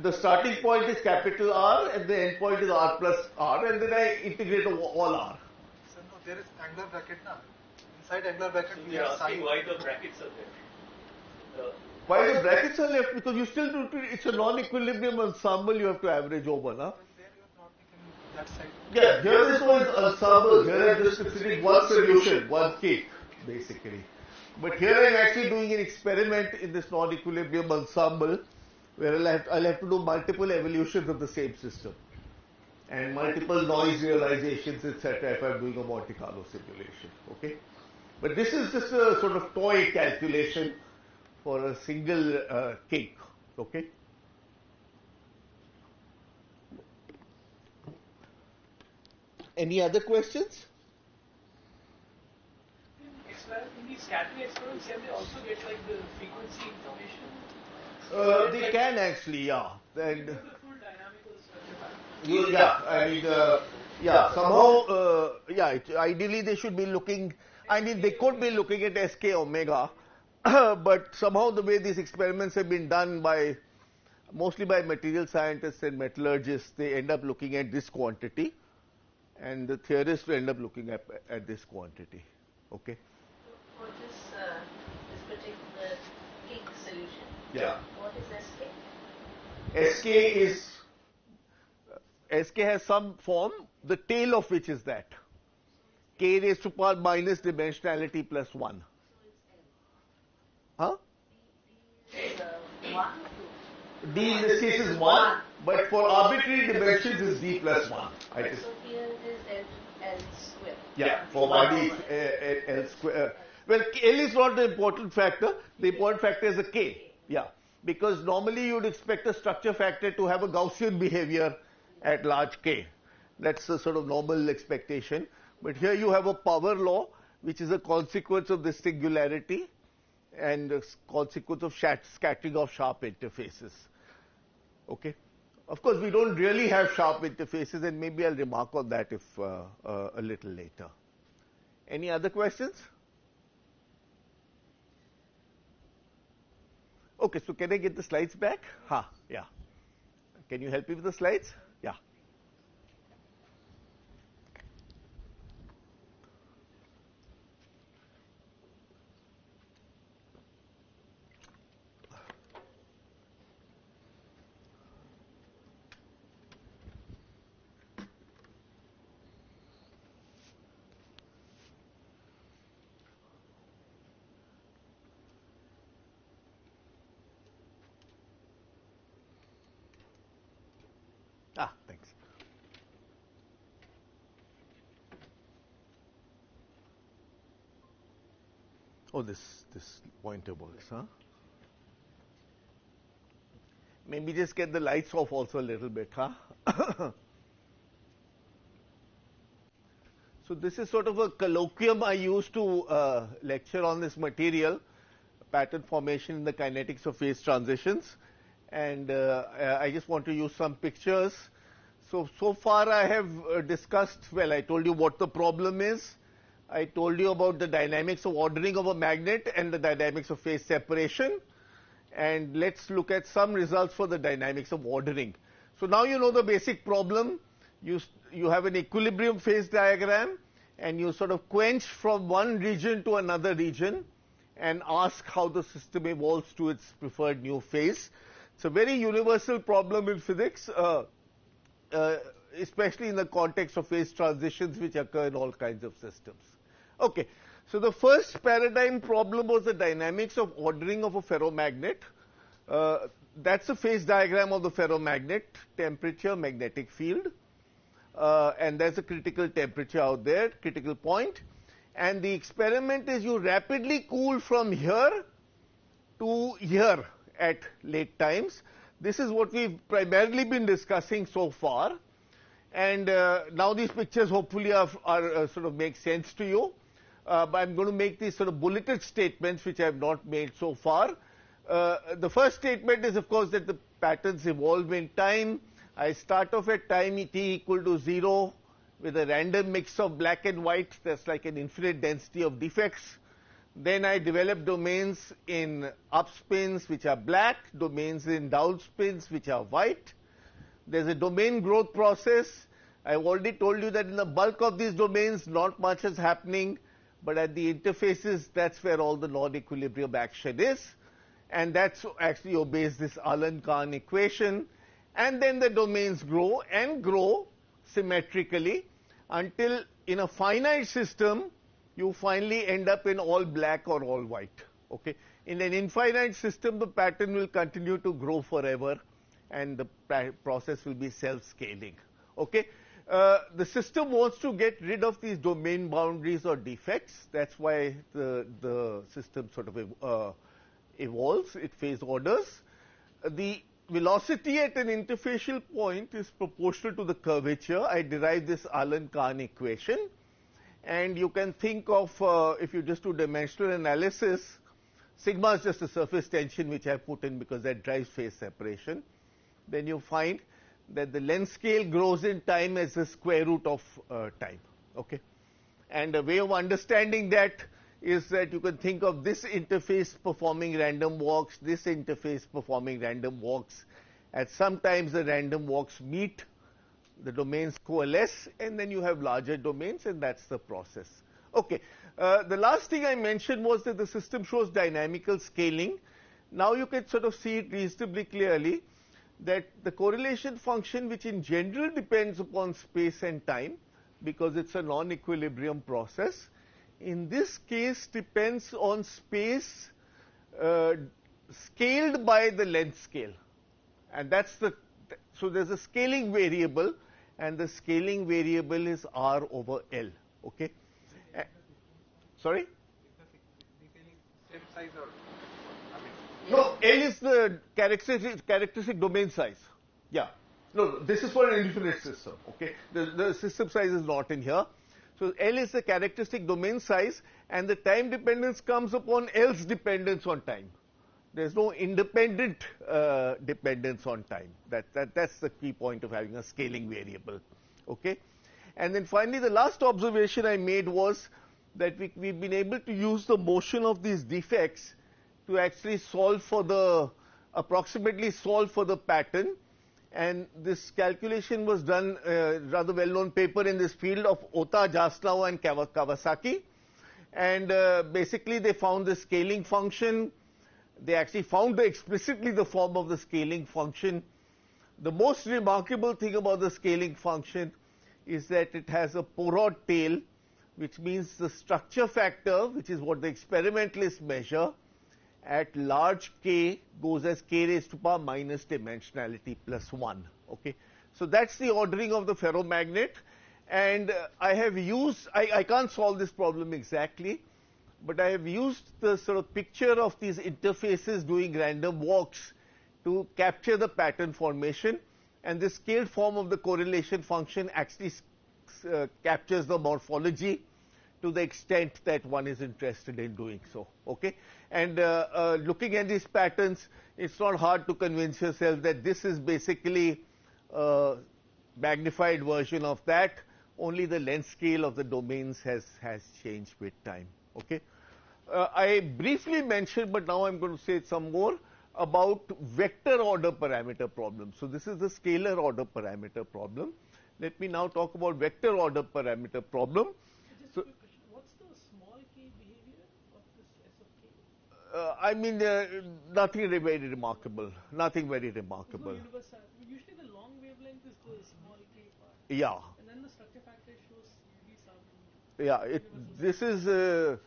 The starting point is capital R, and the end point is R plus R, and then I integrate over all R. So no, there is angular bracket now. Inside angular bracket, So we they are have asking sine. why the brackets are there. Why the brackets are left? Because you still do it's a non-equilibrium ensemble you have to average over, na? There you have not taken that side. Yeah, here is no ensemble. Here I'm just considering one solution, one cake, basically. But here I'm actually doing an experiment in this non-equilibrium ensemble where I'll have to do multiple evolutions of the same system and multiple noise realizations, etc. if I'm doing a Monte Carlo simulation. Okay? But this is just a sort of toy calculation for a single cake. Okay? Any other questions? In these scattering experiments, can they also get like the frequency information? They can actually, yeah. And The full dynamical structure. yeah, I mean, yeah, somehow, yeah, ideally they should be looking, I mean, they could be looking at SK omega, but somehow the way these experiments have been done by, mostly by material scientists and metallurgists, they end up looking at this quantity, and the theorists end up looking at this quantity. Okay? For this particular cake solution, Yeah. what is SK? SK has some form, the tail of which is that. K raised to power minus dimensionality plus 1. Huh? Is 1 or 2? D in this case is 1, but for arbitrary dimensions is D plus 1. So here it is L square. Yeah, for 1D L square. Well, L is not the important factor. The important factor is the K. Yeah, because normally you would expect a structure factor to have a Gaussian behavior at large K. That's a sort of normal expectation. But here you have a power law, which is a consequence of this singularity and a consequence of scattering of sharp interfaces. Okay. Of course, we don't really have sharp interfaces, and maybe I'll remark on that if a little later. Any other questions? Okay, so can I get the slides back? Yeah. Can you help me with the slides? Yeah. Thanks. Oh, this pointer works, huh? Maybe just get the lights off also a little bit, huh? So this is sort of a colloquium I use to lecture on this material, pattern formation in the kinetics of phase transitions. And I just want to use some pictures. So far I have discussed, well, I told you what the problem is. I told you about the dynamics of ordering of a magnet and the dynamics of phase separation. And let's look at some results for the dynamics of ordering. So now you know the basic problem. You have an equilibrium phase diagram, and you sort of quench from one region to another region and ask how the system evolves to its preferred new phase. It's a very universal problem in physics, especially in the context of phase transitions which occur in all kinds of systems. Okay, so the first paradigm problem was the dynamics of ordering of a ferromagnet. That's a phase diagram of the ferromagnet, temperature, magnetic field. And there's a critical temperature out there, critical point. And the experiment is you rapidly cool from here to here at late times. This is what we've primarily been discussing so far. And now these pictures hopefully are sort of make sense to you. But I'm going to make these sort of bulleted statements which I have not made so far. The first statement is, of course, that the patterns evolve in time. I start off at time t equal to 0 with a random mix of black and white. That's like an infinite density of defects. Then I develop domains in up spins which are black, domains in down spins which are white. There's a domain growth process. I've already told you that in the bulk of these domains not much is happening, but at the interfaces that's where all the non-equilibrium action is, and that's actually obeys this Allen-Kahn equation. And then the domains grow and grow symmetrically until in a finite system you finally end up in all black or all white. Okay. In an infinite system, the pattern will continue to grow forever, and the process will be self-scaling. Okay. The system wants to get rid of these domain boundaries or defects. That's why the system sort of evolves. It phase orders. The velocity at an interfacial point is proportional to the curvature. I derive this Allen-Kahn equation. And you can think of, if you just do dimensional analysis, sigma is just a surface tension which I put in because that drives phase separation. Then you find that the length scale grows in time as the square root of time. Okay. And a way of understanding that is that you can think of this interface performing random walks, this interface performing random walks. At sometimes the random walks meet, the domains coalesce, and then you have larger domains, and that's the process. Okay. The last thing I mentioned was that the system shows dynamical scaling. Now you can sort of see it reasonably clearly that the correlation function, which in general depends upon space and time because it's a non-equilibrium process, in this case depends on space scaled by the length scale. And that's the, so there's a scaling variable, and the scaling variable is R over L. Okay. Sorry? Same size or, No, L is the characteristic domain size. Yeah. No, this is for an infinite system. Okay. The system size is not in here. So L is the characteristic domain size, and the time dependence comes upon L's dependence on time. There's no independent dependence on time. That's the key point of having a scaling variable. Okay. And then finally, the last observation I made was that we've been able to use the motion of these defects to actually solve for the, approximately solve for the pattern. And this calculation was done, rather well-known paper in this field of Ota, Jasnau and Kawasaki. And basically they found the scaling function. They actually found explicitly the form of the scaling function. The most remarkable thing about the scaling function is that it has a Porot tail, which means the structure factor, which is what the experimentalists measure, at large K goes as K raised to power minus dimensionality plus 1. Okay. So that's the ordering of the ferromagnet. And I have used, I can't solve this problem exactly, but I have used the sort of picture of these interfaces doing random walks to capture the pattern formation, and this scaled form of the correlation function actually captures the morphology to the extent that one is interested in doing so. Okay. And looking at these patterns, it's not hard to convince yourself that this is basically a magnified version of that. Only the length scale of the domains has changed with time. Okay. I briefly mentioned, but now I'm going to say some more about vector order parameter problem. So this is the scalar order parameter problem. Let me now talk about vector order parameter problem. So, what's the small k behavior of this S of k? I mean, nothing very remarkable. Nothing very remarkable. Usually the long wavelength is the small k part. Yeah. And then the structure factor shows usually some. Yeah. This is.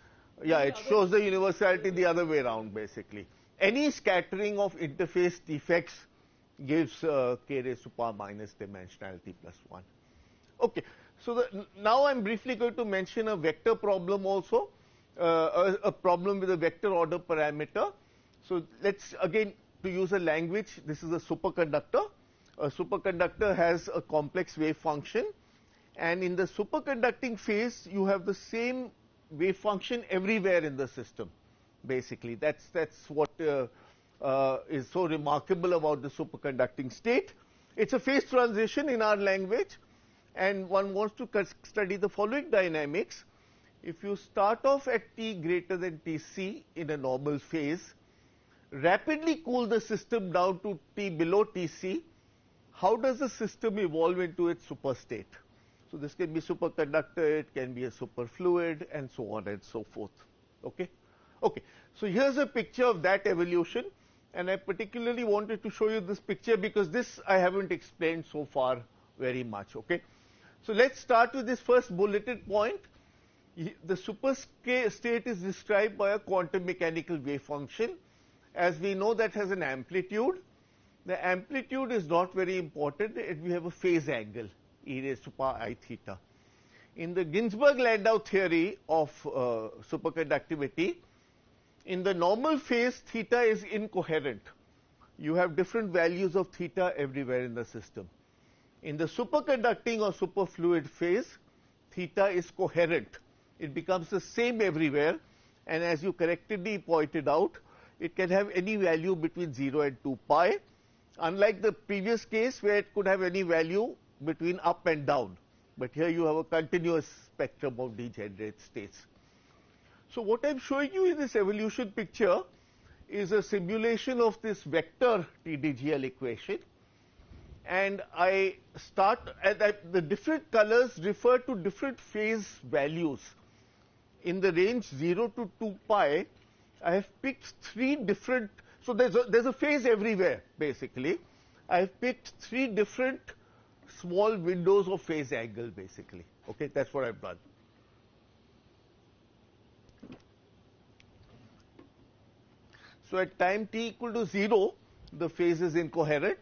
Yeah, it shows the universality the other way around, basically. Any scattering of interface defects gives K raised to power minus dimensionality plus 1. Okay. So now I'm briefly going to mention a vector problem also, a problem with a vector order parameter. So let's again, to use a language, this is a superconductor. A superconductor has a complex wave function, and in the superconducting phase you have the same wave function everywhere in the system. Basically, that's what a is so remarkable about the superconducting state. It's a phase transition in our language, and one wants to study the following dynamics. If you start off at T greater than Tc in a normal phase, rapidly cool the system down to T below Tc, how does the system evolve into its superstate? So this can be superconductor, it can be a superfluid, and so on and so forth. Okay? Okay. So here's a picture of that evolution, and I particularly wanted to show you this picture because this I haven't explained so far very much. Okay? So let's start with this first bulleted point. The superstate is described by a quantum mechanical wave function. As we know, that has an amplitude. The amplitude is not very important. We have a phase angle, e raised to power I theta. In the Ginzburg-Landau theory of superconductivity, in the normal phase, theta is incoherent. You have different values of theta everywhere in the system. In the superconducting or superfluid phase, theta is coherent. It becomes the same everywhere, and as you correctly pointed out, it can have any value between 0 and 2 pi, unlike the previous case where it could have any value between up and down. But here you have a continuous spectrum of degenerate states. So what I'm showing you in this evolution picture is a simulation of this vector TDGL equation. And I start at the different colors refer to different phase values. In the range 0 to 2 pi, I have picked 3 different, so there's a phase everywhere basically. I have picked 3 different small windows of phase angle basically. Okay, that's what I've done. So at time t equal to 0, the phase is incoherent,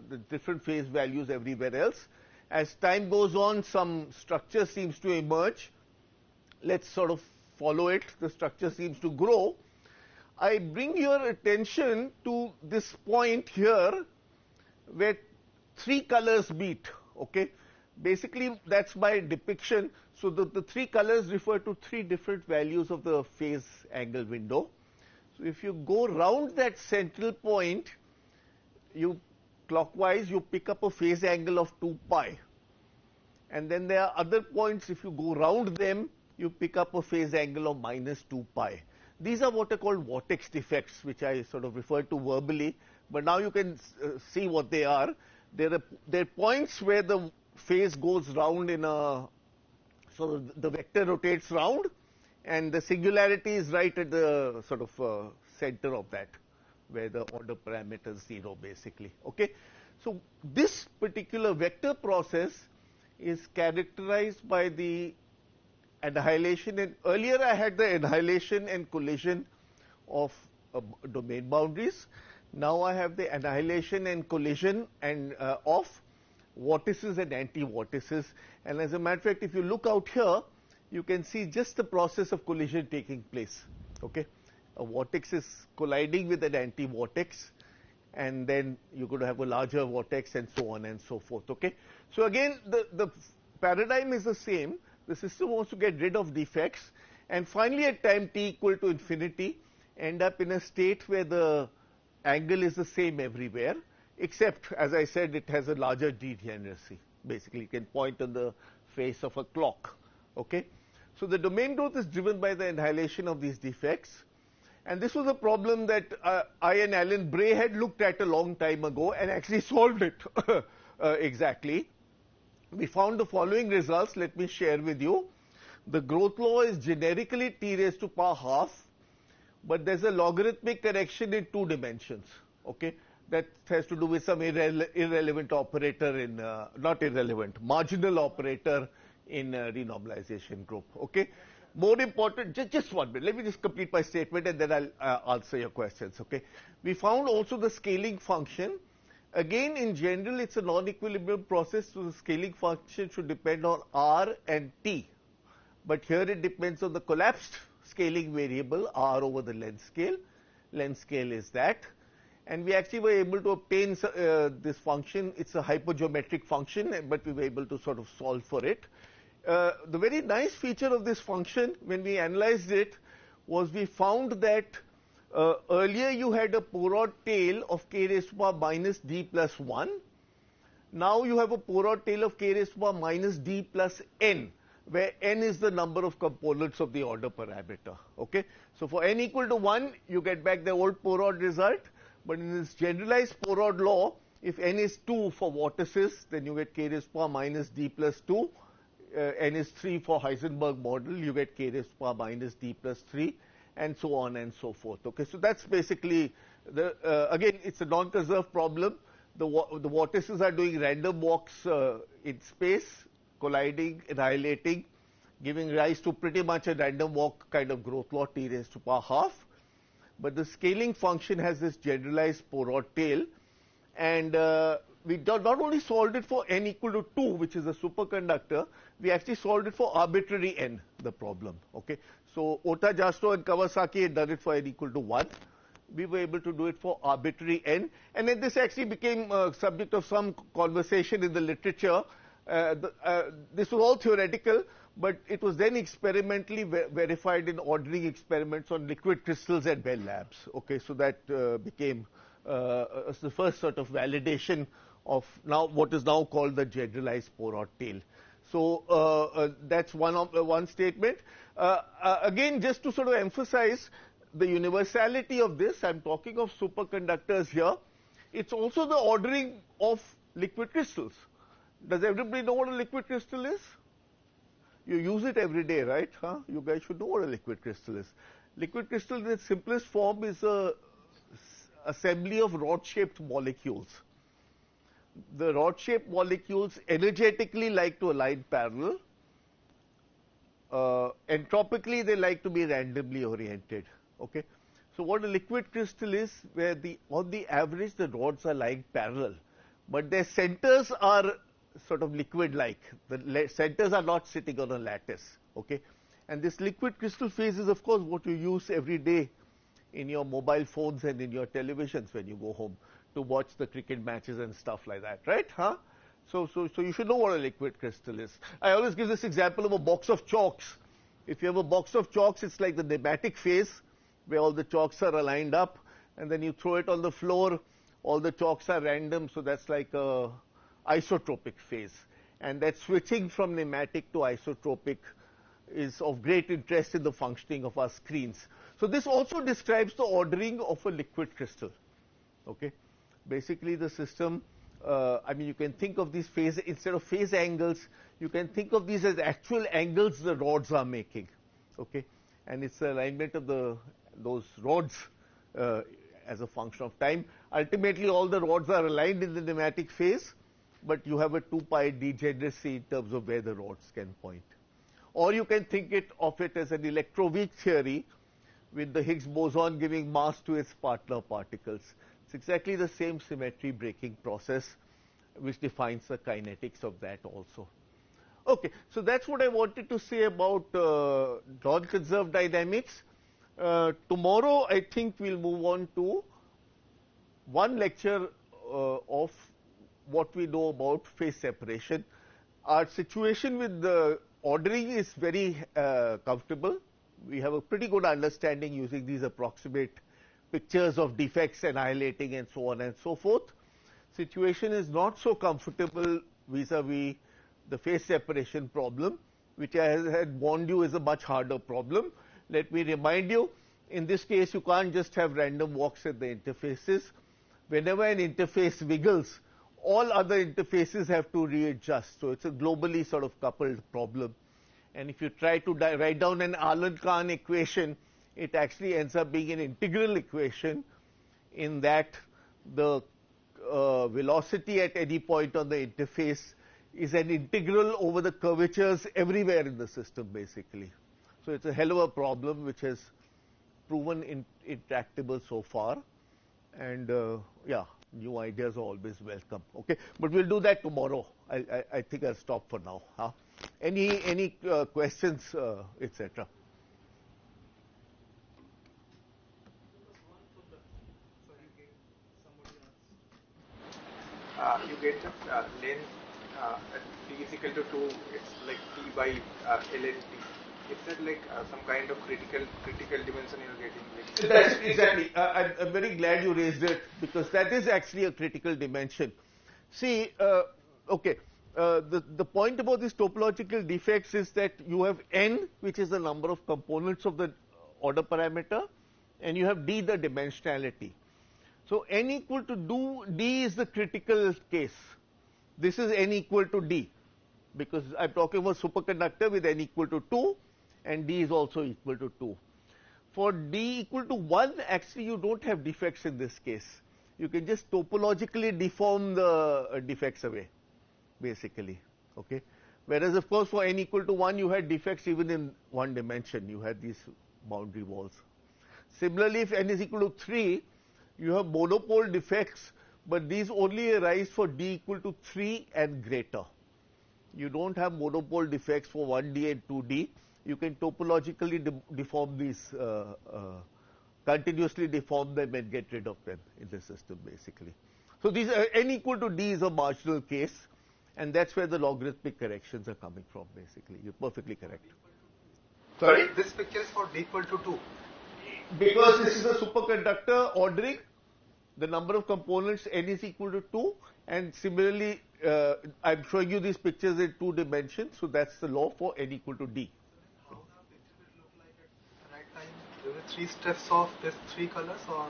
the different phase values everywhere else. As time goes on, some structure seems to emerge. Let's sort of follow it. The structure seems to grow. I bring your attention to this point here where 3 colors meet. Okay, basically that's my depiction. So the 3 colors refer to 3 different values of the phase angle window. So if you go round that central point, you clockwise you pick up a phase angle of 2 pi, and then there are other points. If you go round them, you pick up a phase angle of minus 2 pi. These are what are called vortex defects, which I sort of referred to verbally, but now you can see what they are. There are points where the phase goes round in a, so the vector rotates round, and the singularity is right at the sort of center of that, where the order parameter is 0 basically. Okay, so this particular vector process is characterized by the annihilation, and earlier I had the annihilation and collision of domain boundaries. Now I have the annihilation and collision and of vortices and anti-vortices. And as a matter of fact, if you look out here, you can see just the process of collision taking place. Okay, a vortex is colliding with an anti-vortex, and then you're going to have a larger vortex, and so on and so forth. Okay, so again the paradigm is the same. The system wants to get rid of defects, and finally at time t equal to infinity, end up in a state where the angle is the same everywhere, except, as I said, it has a larger degeneracy. Basically, you can point on the face of a clock. Okay, so the domain growth is driven by the annihilation of these defects, and this was a problem that I and Alan Bray had looked at a long time ago and actually solved it exactly. We found the following results. Let me share with you. The growth law is generically t raised to power half, but there's a logarithmic correction in 2 dimensions. Okay, that has to do with some irrelevant operator in not irrelevant, marginal operator in renormalization group. Okay, more important, just 1 minute. Let me just complete my statement and then I'll answer your questions. Okay, we found also the scaling function. Again, in general, it's a non-equilibrium process, so the scaling function should depend on r and t. But here it depends on the collapsed scaling variable, r over the length scale. Length scale is that. And we actually were able to obtain this function. It's a hypergeometric function, but we were able to sort of solve for it. The very nice feature of this function, when we analyzed it, was we found that Earlier you had a Poirot tail of k raised to power minus d plus 1. Now you have a Poirot tail of k raised to power minus d plus n, where n is the number of components of the order parameter. Okay, so for n equal to 1, you get back the old Poirot result, but in this generalized Poirot law, if n is 2 for vortices, then you get k raised to power minus d plus 2. N is 3 for Heisenberg model, you get k raised to power minus d plus 3, and so on and so forth. Okay, so that's basically the again, it's a non-conserved problem. The vortices are doing random walks in space, colliding, annihilating, giving rise to pretty much a random walk kind of growth law, t raised to power half. But the scaling function has this generalized Poirot tail, and we not only solved it for n equal to 2, which is a superconductor, we actually solved it for arbitrary n, the problem. Okay, so Ota, Jastrow, and Kawasaki had done it for n equal to 1. We were able to do it for arbitrary n, and then this actually became subject of some conversation in the literature. This was all theoretical, but it was then experimentally verified in ordering experiments on liquid crystals at Bell Labs. Okay, so that became the first sort of validation of now what is now called the generalized Poirot tail. So that's one statement. Again, just to sort of emphasize the universality of this, I'm talking of superconductors here. It's also the ordering of liquid crystals. Does everybody know what a liquid crystal is? You use it every day, right? Huh? You guys should know what a liquid crystal is. Liquid crystal in its simplest form is a assembly of rod-shaped molecules. The rod-shaped molecules energetically like to align parallel. Entropically, they like to be randomly oriented. Okay, so what a liquid crystal is, where on the average the rods are lying parallel, but their centers are sort of liquid-like. The centers are not sitting on a lattice. Okay, and this liquid crystal phase is, of course, what you use every day in your mobile phones and in your televisions when you go home to watch the cricket matches and stuff like that, right? Huh? So you should know what a liquid crystal is. I always give this example of a box of chalks. If you have a box of chalks, it's like the nematic phase, where all the chalks are aligned up, and then you throw it on the floor, all the chalks are random, so that's like a isotropic phase. And that switching from nematic to isotropic is of great interest in the functioning of our screens. So this also describes the ordering of a liquid crystal. Okay, basically the system, I mean, you can think of these phase, instead of phase angles, you can think of these as actual angles the rods are making. Okay, and it's the alignment of those rods as a function of time. Ultimately, all the rods are aligned in the nematic phase, but you have a 2 pi degeneracy in terms of where the rods can point. Or you can think of it as an electroweak theory, with the Higgs boson giving mass to its partner particles. It's exactly the same symmetry breaking process which defines the kinetics of that also. Okay, so that's what I wanted to say about non-conserved dynamics. Tomorrow, I think we'll move on to one lecture of what we know about phase separation. Our situation with the ordering is very comfortable. We have a pretty good understanding using these approximate pictures of defects annihilating and so on and so forth. Situation is not so comfortable vis-a-vis the phase separation problem, which I had warned you is a much harder problem. Let me remind you, in this case you can't just have random walks at the interfaces. Whenever an interface wiggles, all other interfaces have to readjust. So it's a globally sort of coupled problem. And if you try to write down an Alan-Kahn equation, it actually ends up being an integral equation, in that the velocity at any point on the interface is an integral over the curvatures everywhere in the system, basically. So it's a hell of a problem which has proven intractable so far. And yeah, new ideas are always welcome. Okay, but we'll do that tomorrow. I think I'll stop for now. Huh? Any questions, etc. You get the length at t is equal to 2, it's like t by ln t. Is that like some kind of critical dimension you're getting? Like That's exactly. I'm very glad you raised it, because that is actually a critical dimension. See, okay, the point about these topological defects is that you have n, which is the number of components of the order parameter, and you have d, the dimensionality. So n equal to d is the critical case. This is n equal to d, because I'm talking about superconductor with n equal to 2, and d is also equal to 2. For d equal to 1, actually you don't have defects in this case. You can just topologically deform the defects away, basically. Okay. Whereas, of course, for n equal to 1, you had defects even in one dimension. You had these boundary walls. Similarly, if n is equal to 3, you have monopole defects, but these only arise for d equal to 3 and greater. You don't have monopole defects for 1d and 2d. You can topologically deform these, continuously deform them and get rid of them in the system, basically. So these n equal to d is a marginal case, and that's where the logarithmic corrections are coming from, basically. You're perfectly correct. Sorry? This picture is for d equal to 2. Because this is a superconductor ordering, the number of components n is equal to 2, and similarly, I'm showing you these pictures in 2 dimensions, so that's the law for n equal to d. How the picture will look like at right time? There are 3 steps of these 3 colors, or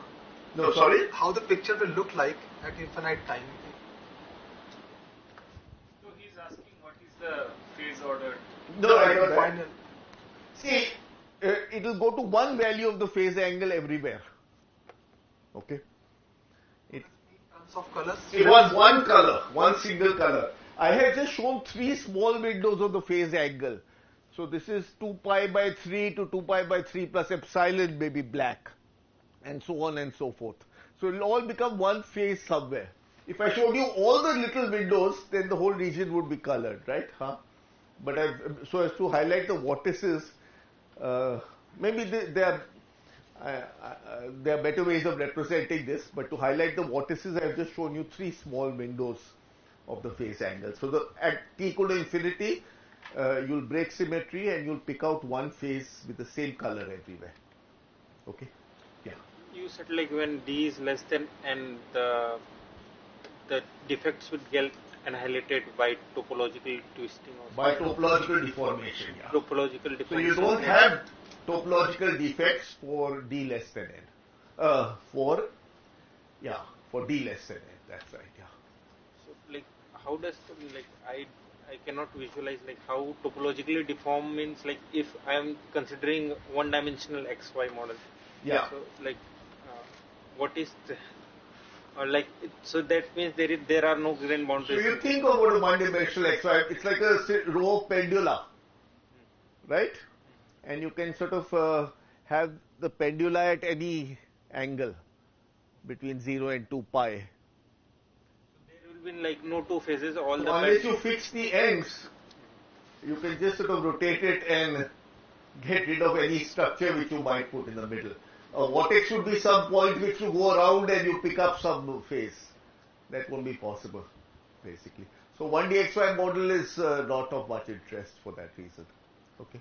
No, sorry? how the picture will look like at infinite time? So he's asking what is the phase order? No, I got that. Final. See, it will go to one value of the phase angle everywhere. Okay? In terms of colors? It was one color, one single color. I have just shown 3 small windows of the phase angle. So this is 2 pi by 3 to 2 pi by 3 plus epsilon may be black, and so on and so forth. So it will all become one phase somewhere. If I showed you all the little windows, then the whole region would be colored, right? Huh? But so as to highlight the vortices, maybe there are better ways of representing this, but to highlight the vortices, I have just shown you 3 small windows of the phase angle. So at t equal to infinity, you'll break symmetry and you'll pick out one phase with the same color everywhere. Okay? Yeah. you said like when d is less than n, the defects would get annihilated by topological twisting or By topological deformation, yeah. topological So deformation. you don't have topological defects for d less than n. For d less than n, that's right, yeah. So like how does I cannot visualize like how topologically deform means, like if I am considering one dimensional XY model. Yeah. So like what is the, or like so that means there are no grain So boundaries. you think about a one-dimensional XY, it's like a row of pendula, right? And you can sort of have the pendula at any angle between 0 and 2 pi. There will be like no two phases, all So the unless you fix the ends, you can just sort of rotate it and get rid of any structure which you might put in the middle. A vortex should be some point which you go around and you pick up some phase. That won't be possible, basically. So 1D XY model is not of much interest for that reason. Okay.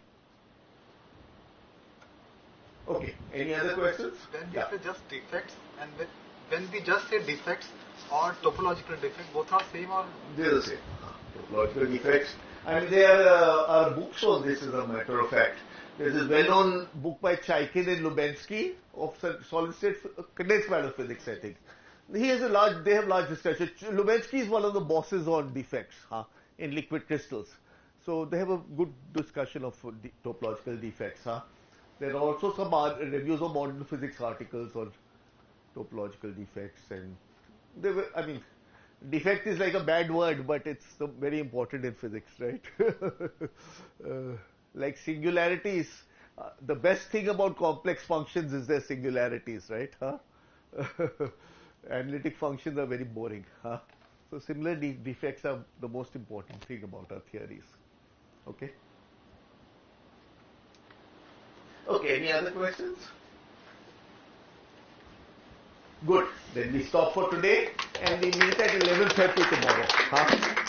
Okay. Any other questions? When we say just defects, and when we just say defects or topological defects, both are same or? They're the same. Topological defects. I mean, there are books on this, as a matter of fact. There's this well-known book by Chaikin and Lubensky of solid-state condensed matter physics, I think. They have large discussion. Lubensky is one of the bosses on defects in liquid crystals. So they have a good discussion of topological defects. There are also some reviews of modern physics articles on topological defects, and defect is like a bad word, but it's very important in physics, right? Like singularities, the best thing about complex functions is their singularities, right? Analytic functions are very boring. So similarly, defects are the most important thing about our theories. Okay? Okay, any other questions? Good. Then we stop for today and we meet at 11:30 tomorrow.